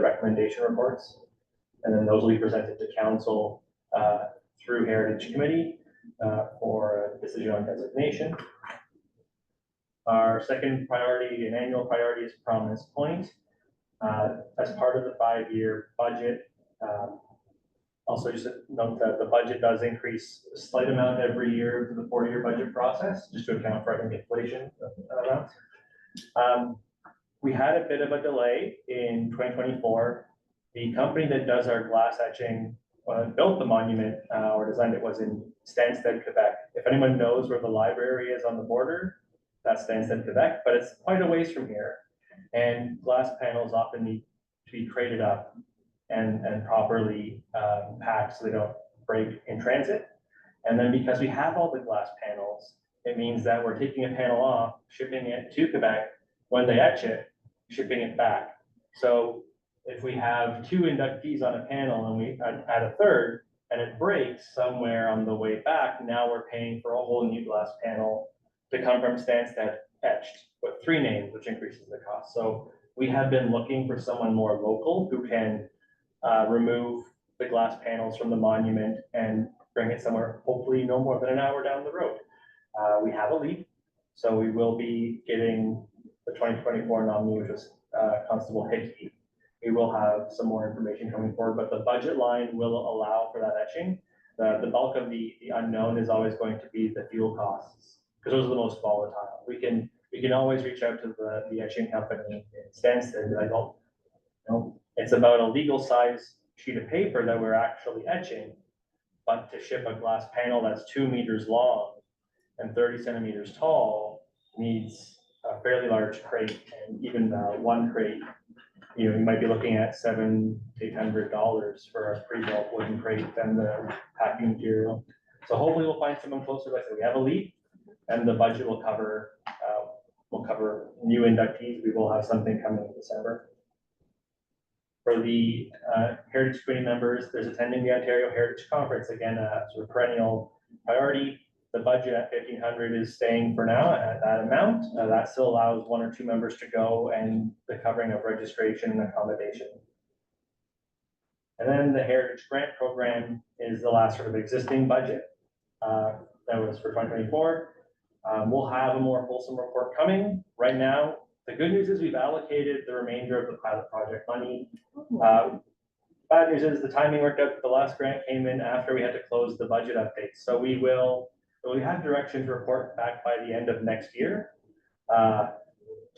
Speaker 6: recommendation reports. And then those will be presented to council through Heritage Committee for a decision on designation. Our second priority, an annual priority, is Prominence Point. As part of the 5-year budget, also just note that the budget does increase a slight amount every year for the 4-year budget process, just to account for, I think, inflation amounts. We had a bit of a delay in 2024. The company that does our glass etching built the monument or designed it was in Stansted, Quebec. If anyone knows where the library is on the border, that's Stansted, Quebec, but it's quite a ways from here. And glass panels often need to be crated up and properly packed so they don't break in transit. And then because we have all the glass panels, it means that we're taking a panel off, shipping it to Quebec. When they etch it, shipping it back. So if we have 2 inductees on a panel and we add a third and it breaks somewhere on the way back, now we're paying for a whole new glass panel to come from Stansted etched with 3 names, which increases the cost. So we have been looking for someone more local who can remove the glass panels from the monument and bring it somewhere, hopefully no more than an hour down the road. We have a lead, so we will be getting the 2024 nominee, which was Constable Hickey. We will have some more information coming forward, but the budget line will allow for that etching. The bulk of the unknown is always going to be the fuel costs, because those are the most volatile. We can always reach out to the etching company in Stansted and be like, oh, it's about a legal size sheet of paper that we're actually etching, but to ship a glass panel that's 2 meters long and 30 centimeters tall needs a fairly large crate, and even one crate, you might be looking at $700 to $800 for a pre-built wooden crate and the packing material. So hopefully we'll find someone closer. Like I said, we have a lead, and the budget will cover new inductees. We will have something coming in December. For the Heritage Committee members, there's attending the Ontario Heritage Conference, again, a sort of perennial priority. The budget at 1,500 is staying for now at that amount. That still allows 1 or 2 members to go and the covering of registration and accommodation. And then the Heritage Grant Program is the last sort of existing budget that was for 2024. We'll have a more fulsome report coming. Right now, the good news is we've allocated the remainder of the pilot project money. Bad news is the timing worked out. The last grant came in after we had to close the budget update. So we have direction to report back by the end of next year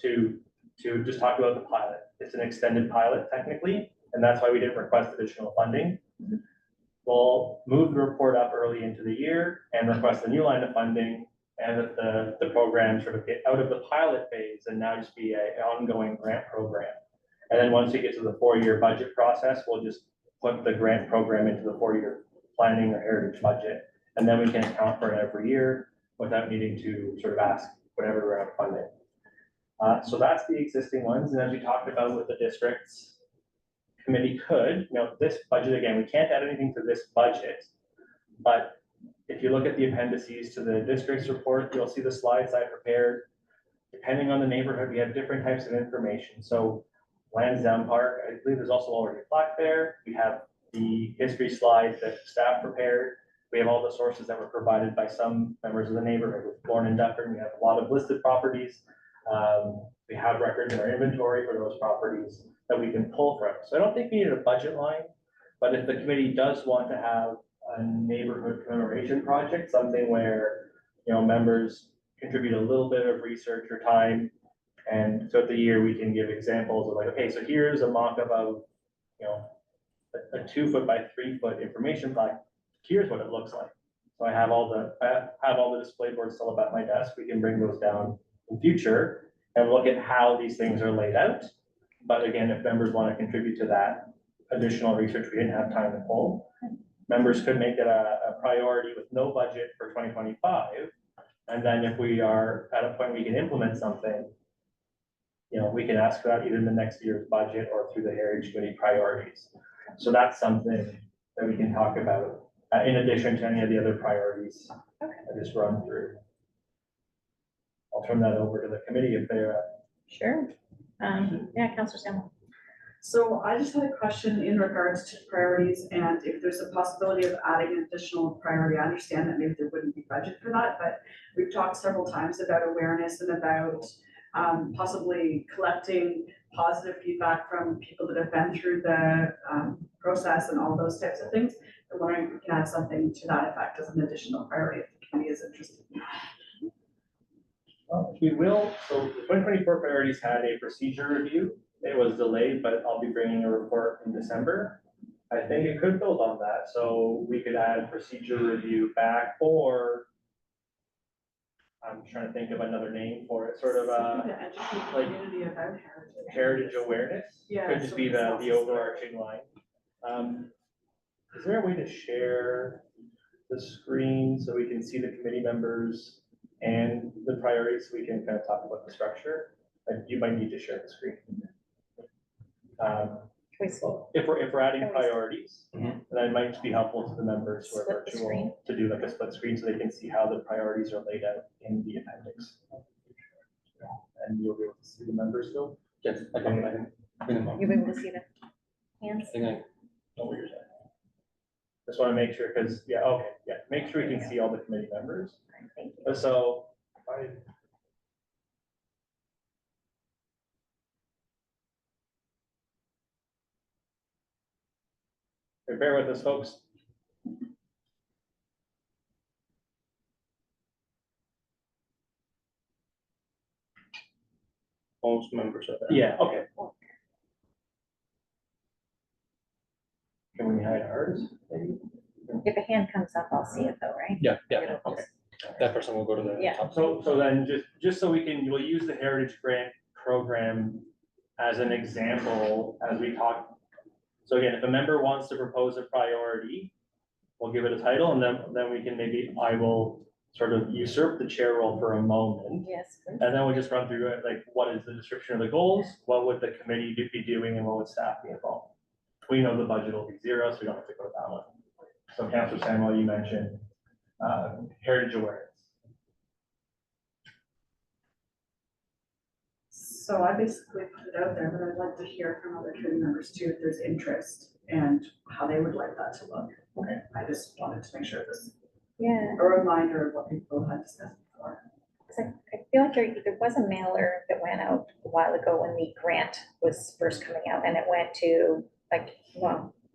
Speaker 6: to just talk about the pilot. It's an extended pilot technically, and that's why we didn't request additional funding. We'll move the report up early into the year and request a new line of funding, and that the program sort of get out of the pilot phase and now just be an ongoing grant program. And then once we get to the 4-year budget process, we'll just put the grant program into the 4-year planning or heritage budget. And then we can account for it every year without needing to sort of ask whatever we're out funding. So that's the existing ones. And as we talked about with the districts, committee could, this budget, again, we can't add anything to this budget, but if you look at the appendices to the district's report, you'll see the slides I prepared. Depending on the neighborhood, we have different types of information. So Lansdowne Park, I believe there's also already a plaque there. We have the history slides that staff prepared. We have all the sources that were provided by some members of the neighborhood with Bourne and Dufferin. We have a lot of listed properties. We have records in our inventory for those properties that we can pull from. So I don't think we need a budget line, but if the committee does want to have a neighborhood commemoration project, something where, members contribute a little bit of research or time, and throughout the year we can give examples of like, okay, so here's a mock-up of, a 2-foot by 3-foot information plaque. Here's what it looks like. So I have all the display boards still up at my desk. We can bring those down in future and look at how these things are laid out. But again, if members want to contribute to that additional research we didn't have time to pull, members could make it a priority with no budget for 2025. And then if we are at a point we can implement something, you know, we can ask for that either in the next year's budget or through the Heritage Committee priorities. So that's something that we can talk about in addition to any of the other priorities I just run through. I'll turn that over to the committee if they're.
Speaker 3: Sure. Yeah, Councillor Samuel.
Speaker 11: So I just had a question in regards to priorities and if there's a possibility of adding an additional priority. I understand that maybe there wouldn't be budget for that, but we've talked several times about awareness and about possibly collecting positive feedback from people that have been through the process and all those types of things. I'm wondering if we can add something to that effect as an additional priority if the committee is interested.
Speaker 6: Well, we will. So the 2024 priorities had a procedure review. It was delayed, but I'll be bringing a report in December. I think it could build on that. So we could add procedure review back, or I'm trying to think of another name for it, sort of
Speaker 11: Something to educate the
Speaker 6: like
Speaker 11: community about
Speaker 6: heritage awareness.
Speaker 11: Yeah,
Speaker 6: Could just be the overarching line. Is there a way to share the screen so we can see the committee members and the priorities, so we can kind of talk about the structure? And you might need to share the screen. If we're adding priorities, then it might be helpful to the members who are
Speaker 3: Split the screen.
Speaker 6: virtual to do like a split screen so they can see how the priorities are laid out in the appendix. And you'll be able to see the members still?
Speaker 1: Yes, I can.
Speaker 3: You'll be able to see the hands.
Speaker 1: I think I know what you're saying.
Speaker 6: Just want to make sure, because, yeah, okay, yeah, make sure you can see all the committee members.
Speaker 3: Thank you.
Speaker 6: So, bear with us, folks.
Speaker 1: Most members of that.
Speaker 6: Yeah, okay. Can we hide ours, maybe?
Speaker 3: If a hand comes up, I'll see it though, right?
Speaker 1: Yeah, okay. That person will go to the
Speaker 3: Yeah.
Speaker 1: top.
Speaker 6: So then just so we'll use the Heritage Grant Program as an example as we talk. So again, if a member wants to propose a priority, we'll give it a title, and then we can I will sort of usurp the chair role for a moment.
Speaker 3: Yes. Please.
Speaker 6: And then we'll just run through it, like what is the description of the goals, what would the committee be doing, and what would staff be involved? We know the budget will be 0, so we don't have to go to that one. So Councillor Samuel, you mentioned heritage awareness.
Speaker 11: So I basically put it out there, but I'd like to hear from other committee members too, if there's interest and how they would like that to look.
Speaker 6: Okay.
Speaker 11: I just wanted to make sure this
Speaker 3: Yeah.
Speaker 11: a reminder of what people had discussed before.
Speaker 3: I feel like there was a mailer that went out a while ago when the grant was first coming out, and it went to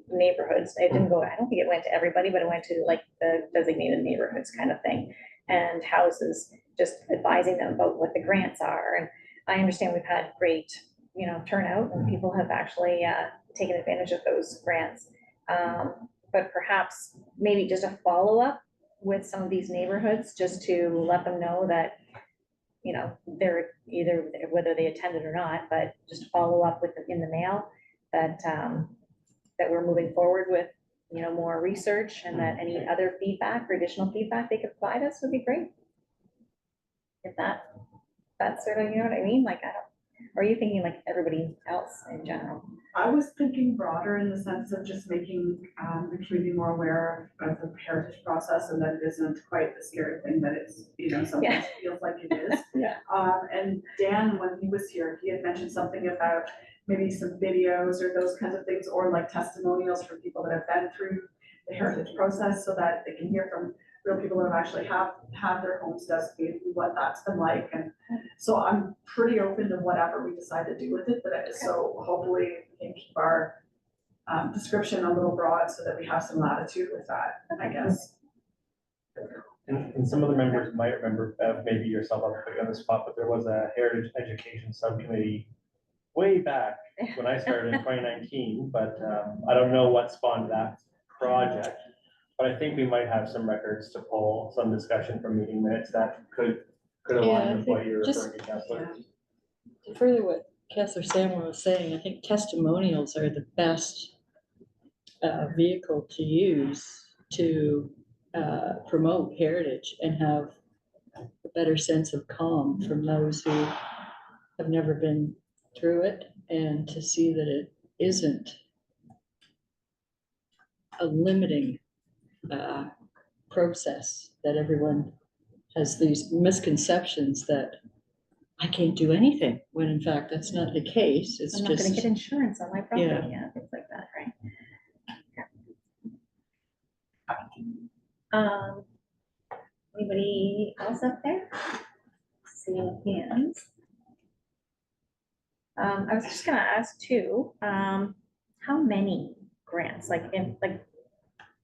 Speaker 3: neighborhoods. It didn't go, I don't think it went to everybody, but it went to like the designated neighborhoods kind of thing. And houses, just advising them about what the grants are. And I understand we've had great, turnout, and people have actually taken advantage of those grants. But perhaps maybe just a follow-up with some of these neighborhoods, just to let them know that, they're either, whether they attended or not, but just follow up with in the mail that that we're moving forward with, more research, and that any other feedback or additional feedback they could provide us would be great. If that's sort of, you know what I mean? Like, or are you thinking like everybody else in general?
Speaker 11: I was thinking broader in the sense of just making the community more aware of the heritage process, and that it isn't quite the scary thing that it's, sometimes feels like it is.
Speaker 3: Yeah.
Speaker 11: And Dan, when he was here, he had mentioned something about maybe some videos or those kinds of things, or like testimonials from people that have been through the heritage process, so that they can hear from real people that have actually have their homes designated, what that's been like. And so I'm pretty open to whatever we decide to do with it, but so hopefully we can keep our description a little broad so that we have some latitude with that, I guess.
Speaker 6: And some of the members might remember, maybe yourself, I'll put you on the spot, but there was a heritage education subcommittee way back when I started in 2019, but I don't know what spawned that project. But I think we might have some records to pull, some discussion from meeting minutes that could align with what you're referring to, Councillor.
Speaker 2: To further what Councillor Samuel was saying, I think testimonials are the best vehicle to use to promote heritage and have a better sense of calm from those who have never been through it, and to see that it isn't a limiting process, that everyone has these misconceptions that I can't do anything, when in fact that's not the case. It's
Speaker 3: I'm not gonna
Speaker 2: just,
Speaker 3: get insurance on my property,
Speaker 2: Yeah.
Speaker 3: yeah, things like that, right? Anybody else up there? Seeing hands. I was just gonna ask too, how many grants, like in, like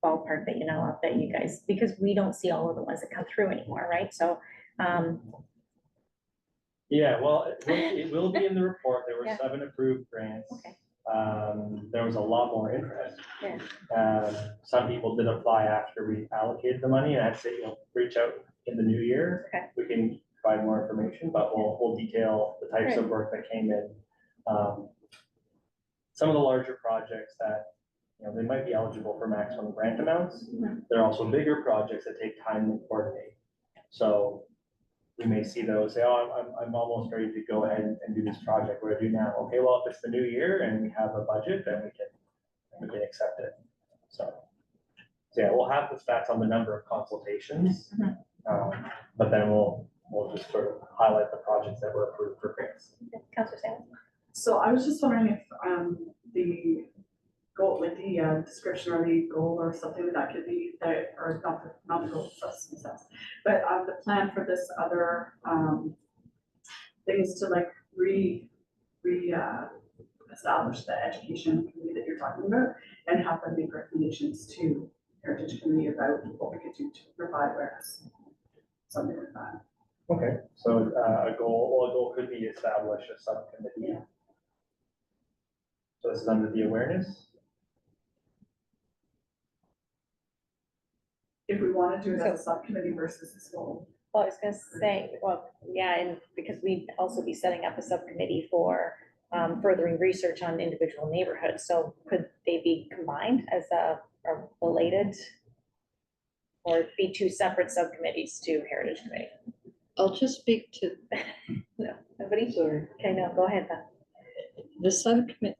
Speaker 3: ballpark that you know of that you guys, because we don't see all of the ones that come through anymore, right? So,
Speaker 6: Yeah, well, it will be in the report. There were
Speaker 3: Yeah.
Speaker 6: 7 approved grants.
Speaker 3: Okay.
Speaker 6: There was a lot more interest.
Speaker 3: Yeah.
Speaker 6: Some people did apply after we allocated the money, and I'd say, reach out in the new year.
Speaker 3: Okay.
Speaker 6: We can provide more information, but we'll detail the types of work that came in. Some of the larger projects that, they might be eligible for maximum grant amounts. There are also bigger projects that take time to coordinate. So we may see those, say, oh, I'm almost ready to go ahead and do this project. What do I do now? Okay, well, if it's the new year and we have a budget, then we can accept it. So yeah, we'll have the stats on the number of consultations, but then we'll just sort of highlight the projects that were approved for grants.
Speaker 3: Councilor Sam.
Speaker 11: So I was just wondering if the goal, like the description or the goal or something that could be that, or not the goal, that's sense, but the plan for this other things to like establish the education committee that you're talking about, and have them make recommendations to Heritage Committee about what we could do to provide awareness, something like that.
Speaker 6: Okay, so a goal could be establish a subcommittee.
Speaker 11: Yeah.
Speaker 6: So this is under the awareness.
Speaker 11: If we want to do it as a subcommittee versus this goal.
Speaker 3: Well, I was gonna say, well, yeah, and because we'd also be setting up a subcommittee for furthering research on individual neighborhoods, so could they be combined as a related? Or be 2 separate subcommittees to Heritage Committee?
Speaker 2: I'll just speak to,
Speaker 3: No, nobody?
Speaker 2: sorry,
Speaker 3: Okay, no, go ahead then.
Speaker 2: the subcommittee,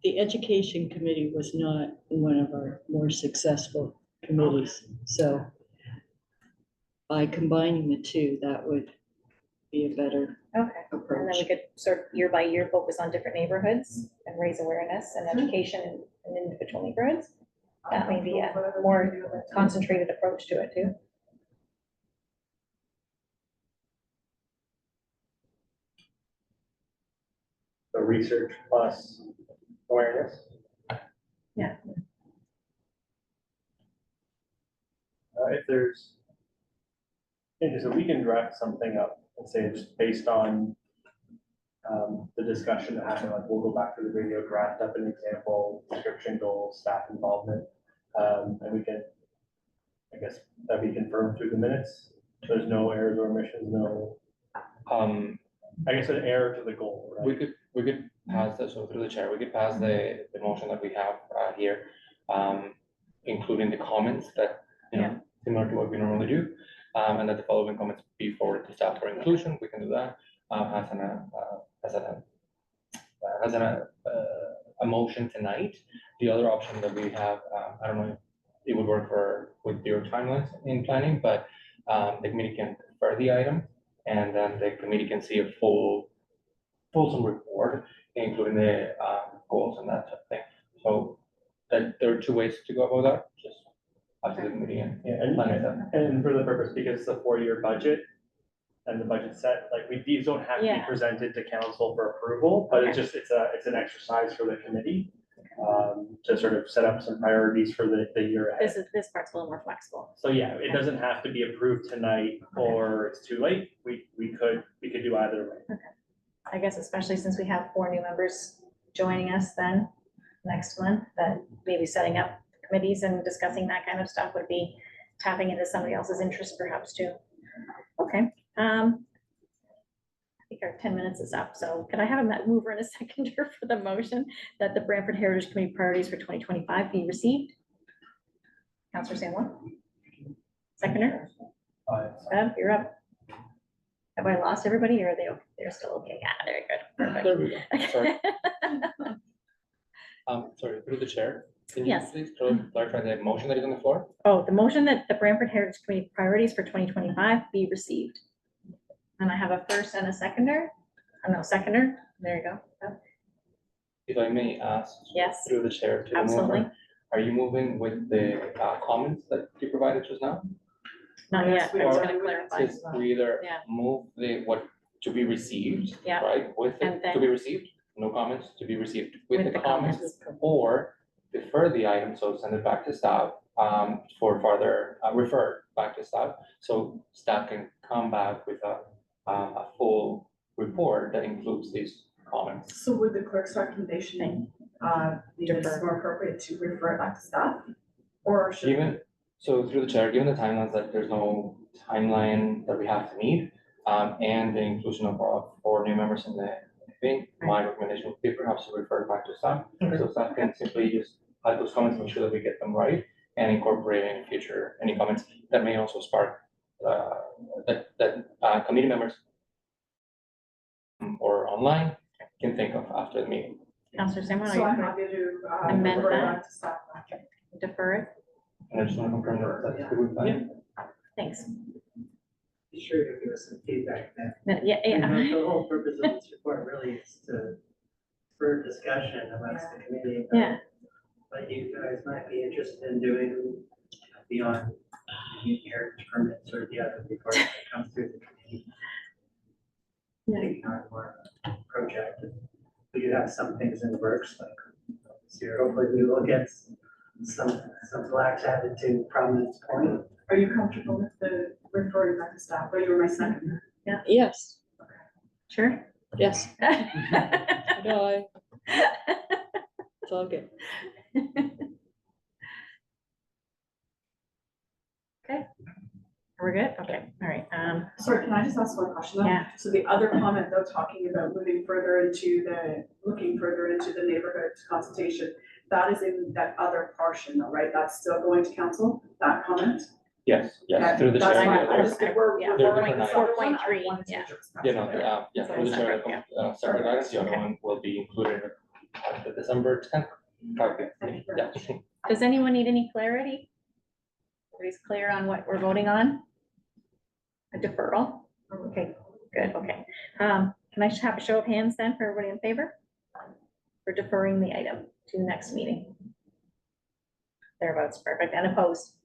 Speaker 2: the Education Committee was not one of our more successful committees, so by combining the 2, that would be a better
Speaker 3: Okay. And then we
Speaker 2: approach.
Speaker 3: could sort of year by year focus on different neighborhoods and raise awareness and education in individual neighborhoods. That may be a more concentrated approach to it too.
Speaker 6: So research plus awareness.
Speaker 3: Yeah.
Speaker 6: If there's, so we can draft something up and say just based on the discussion that happened, like we'll go back to the video, draft up an example, description, goals, staff involvement, and we can, I guess, that be confirmed through the minutes. There's no errors or omissions, no, I guess an error to the goal, right?
Speaker 1: We could pass this, so through the chair, we could pass the motion that we have here, including the comments that, similar to what we normally do, and that the following comments be forwarded to staff for inclusion. We can do that as a motion tonight. The other option that we have, I don't know if it would work with your timelines in planning, but the committee can defer the item, and then the committee can see a fulsome report, including the goals and that type of thing. So there are 2 ways to go about that, just up to the committee and planning that.
Speaker 6: And for the purpose, because it's a 4-year budget and the budget set, like these don't have to be presented to council for approval, but it's an exercise for the committee to sort of set up some priorities for the year ahead.
Speaker 3: This part's a little more flexible.
Speaker 6: So yeah, it doesn't have to be approved tonight or it's too late. We could do either way.
Speaker 3: Okay. I guess especially since we have 4 new members joining us then next month, that maybe setting up committees and discussing that kind of stuff would be tapping into somebody else's interest perhaps too. Okay. think our 10 minutes is up, so can I have a mover and a seconder for the motion that the Brantford Heritage Committee priorities for 2025 be received? Councillor Sanborn? Seconder? Bev, you're up. Have I lost everybody or are they, they're still okay? Yeah, they're good.
Speaker 1: There we go. Sorry.
Speaker 3: Perfect.
Speaker 1: Sorry, through the chair. Can you
Speaker 3: Yes.
Speaker 1: please clarify the motion that is on the floor?
Speaker 3: Oh, the motion that the Brantford Heritage Committee priorities for 2025 be received. And I have a first and a seconder. Oh, no, seconder. There you go. Yep.
Speaker 1: If I may ask.
Speaker 3: Yes.
Speaker 1: Through the chair to the
Speaker 3: Absolutely.
Speaker 1: mover, are you moving with the comments that you provided just now?
Speaker 3: Not
Speaker 11: Yes,
Speaker 3: yet.
Speaker 11: we
Speaker 3: I was
Speaker 11: are.
Speaker 3: gonna clarify.
Speaker 1: Is we either
Speaker 3: Yeah.
Speaker 1: move the what to be received,
Speaker 3: Yeah.
Speaker 1: right, with
Speaker 3: And
Speaker 1: it
Speaker 3: then-
Speaker 1: to be received, no comments, to be received with
Speaker 3: With
Speaker 1: the
Speaker 3: the
Speaker 1: comments, or defer the item, so send it back to staff, for further, refer back to staff, so staff can come back with a full report that includes these comments.
Speaker 11: So would the clerk's recommendation, be that it's
Speaker 3: Defer.
Speaker 11: more appropriate to refer it back to staff? Or should?
Speaker 1: Given, so through the chair, given the timelines that there's no timeline that we have to meet, and the inclusion of 4 new members in the thing, my recommendation would be perhaps to refer back to staff. So staff can simply just add those comments, make sure that we get them right, and incorporate in future, any comments that may also spark, that committee members or online can think of after the meeting.
Speaker 3: Councillor Sanborn,
Speaker 11: So I'm
Speaker 3: are
Speaker 11: happy to,
Speaker 3: Amend
Speaker 11: refer
Speaker 3: that.
Speaker 11: back to staff.
Speaker 3: you defer it?
Speaker 1: And I just want to confirm that that's good with that.
Speaker 3: Thanks.
Speaker 10: Be sure to give us some feedback then.
Speaker 3: Yeah,
Speaker 10: You
Speaker 3: yeah.
Speaker 10: know, the whole purpose of this report really is to spur discussion amongst the committee. about
Speaker 3: Yeah.
Speaker 10: What you guys might be interested in doing beyond the heritage permits or the other reports that come through the committee.
Speaker 3: Yeah.
Speaker 10: Taking on more project. We do have some things in the works, like this year, hopefully we will get some blacks added to Prominence Point.
Speaker 11: Are you comfortable with the referring back to staff, or you were my second?
Speaker 2: Yes,
Speaker 3: Sure.
Speaker 2: yes. No, it's all good.
Speaker 3: Okay. We're good? Okay, all right.
Speaker 11: Sorry, can I just ask one question though?
Speaker 3: Yeah.
Speaker 11: So the other comment though, talking about looking further into the neighborhood consultation, that is in that other portion though, right? That's still going to council, that comment?
Speaker 1: Yes,
Speaker 11: Okay,
Speaker 1: yes, through the
Speaker 11: that's
Speaker 1: chair.
Speaker 11: fine.
Speaker 1: yeah,
Speaker 11: I
Speaker 1: there's-
Speaker 11: just, if we're
Speaker 3: Yeah.
Speaker 1: They're
Speaker 11: referring
Speaker 1: different
Speaker 11: to
Speaker 1: items.
Speaker 3: 4.3,
Speaker 11: I wanted to
Speaker 3: yeah.
Speaker 11: just
Speaker 1: Yeah, no,
Speaker 11: discuss it.
Speaker 1: through the chair,
Speaker 3: Yeah.
Speaker 1: separate items, the other
Speaker 3: Okay.
Speaker 1: one will be included at the December 10th. Okay,
Speaker 11: Thank you very
Speaker 1: yeah.
Speaker 11: much.
Speaker 3: Does anyone need any clarity? Everybody's clear on what we're voting on? A deferral? Okay, good, okay. Can I just have a show of hands then for everybody in favor? For deferring the item to the next meeting? Thereabouts, perfect, and opposed?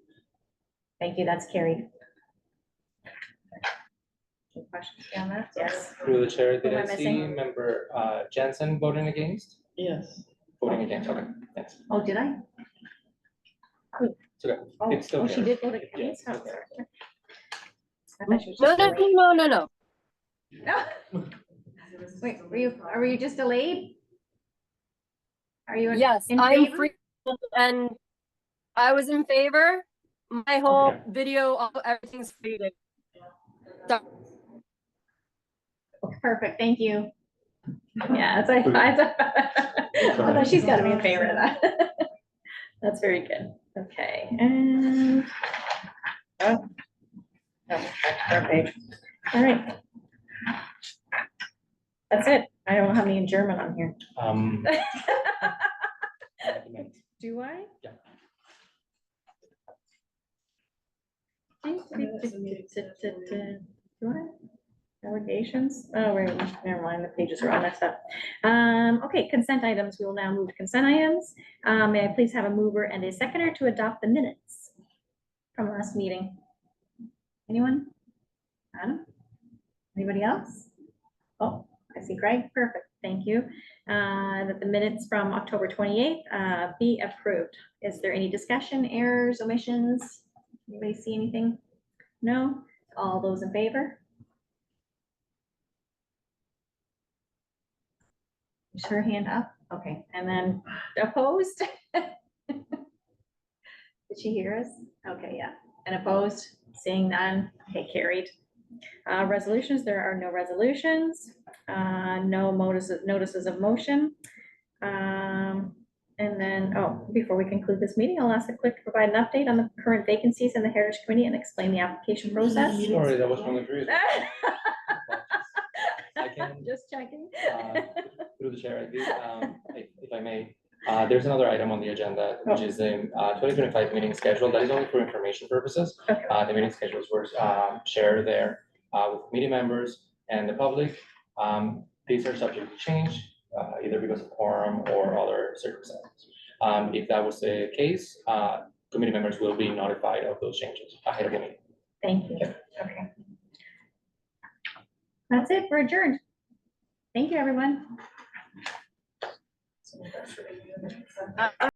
Speaker 3: Thank you, that's carried. Any questions on that? Yes.
Speaker 1: Through the chair, did
Speaker 3: Who am
Speaker 1: I
Speaker 3: I
Speaker 1: see
Speaker 3: missing?
Speaker 1: member Jensen voting against?
Speaker 2: Yes.
Speaker 1: Voting against, okay, thanks.
Speaker 3: Oh, did I?
Speaker 1: It's okay,
Speaker 3: Oh,
Speaker 1: it's still
Speaker 3: oh, she
Speaker 1: there.
Speaker 3: did vote
Speaker 1: Yeah,
Speaker 3: against?
Speaker 1: it's
Speaker 3: Oh,
Speaker 1: still there.
Speaker 3: sorry. I thought she was
Speaker 9: No,
Speaker 3: just
Speaker 9: no,
Speaker 3: delayed.
Speaker 9: no.
Speaker 3: No. Wait, were you just delayed? Are you
Speaker 9: Yes,
Speaker 3: in
Speaker 9: I'm
Speaker 3: favor?
Speaker 9: free and I was in favor. My whole video, everything's faded.
Speaker 3: Perfect, thank you. Yeah, that's like, I thought she's gotta be in favor of that. That's very good. Okay, and. Oh. Oh, front page. All right. That's it. I don't have any in German on here. Do I?
Speaker 1: Yeah.
Speaker 3: Do I? Allegations? Oh, wait, never mind, the pages are all messed up. Okay, consent items. We will now move to consent items. May I please have a mover and a seconder to adopt the minutes from last meeting? Anyone? Adam? Anybody else? Oh, I see Greg. Perfect. Thank you. That the minutes from October 28th be approved. Is there any discussion, errors, omissions? Anybody see anything? No? All those in favor? Is her hand up? Okay, and then opposed? Did she hear us? Okay, yeah. And opposed? Seeing none? Okay, carried. Resolutions, there are no resolutions, no notices of motion. And then, oh, before we conclude this meeting, I'll ask the clerk to provide an update on the current vacancies in the Heritage Committee and explain the application process.
Speaker 1: Sorry, that was from the previous. I can,
Speaker 3: Just checking.
Speaker 1: through the chair, I do, if I may, there's another item on the agenda, which is the 2025 meeting schedule. That is only for information purposes.
Speaker 3: Okay.
Speaker 1: The meeting schedules were shared there with committee members and the public. These are subject to change, either because of quorum or other circumstances. If that was the case, committee members will be notified of those changes ahead of the meeting.
Speaker 3: Thank you. Okay. That's it. We're adjourned. Thank you, everyone.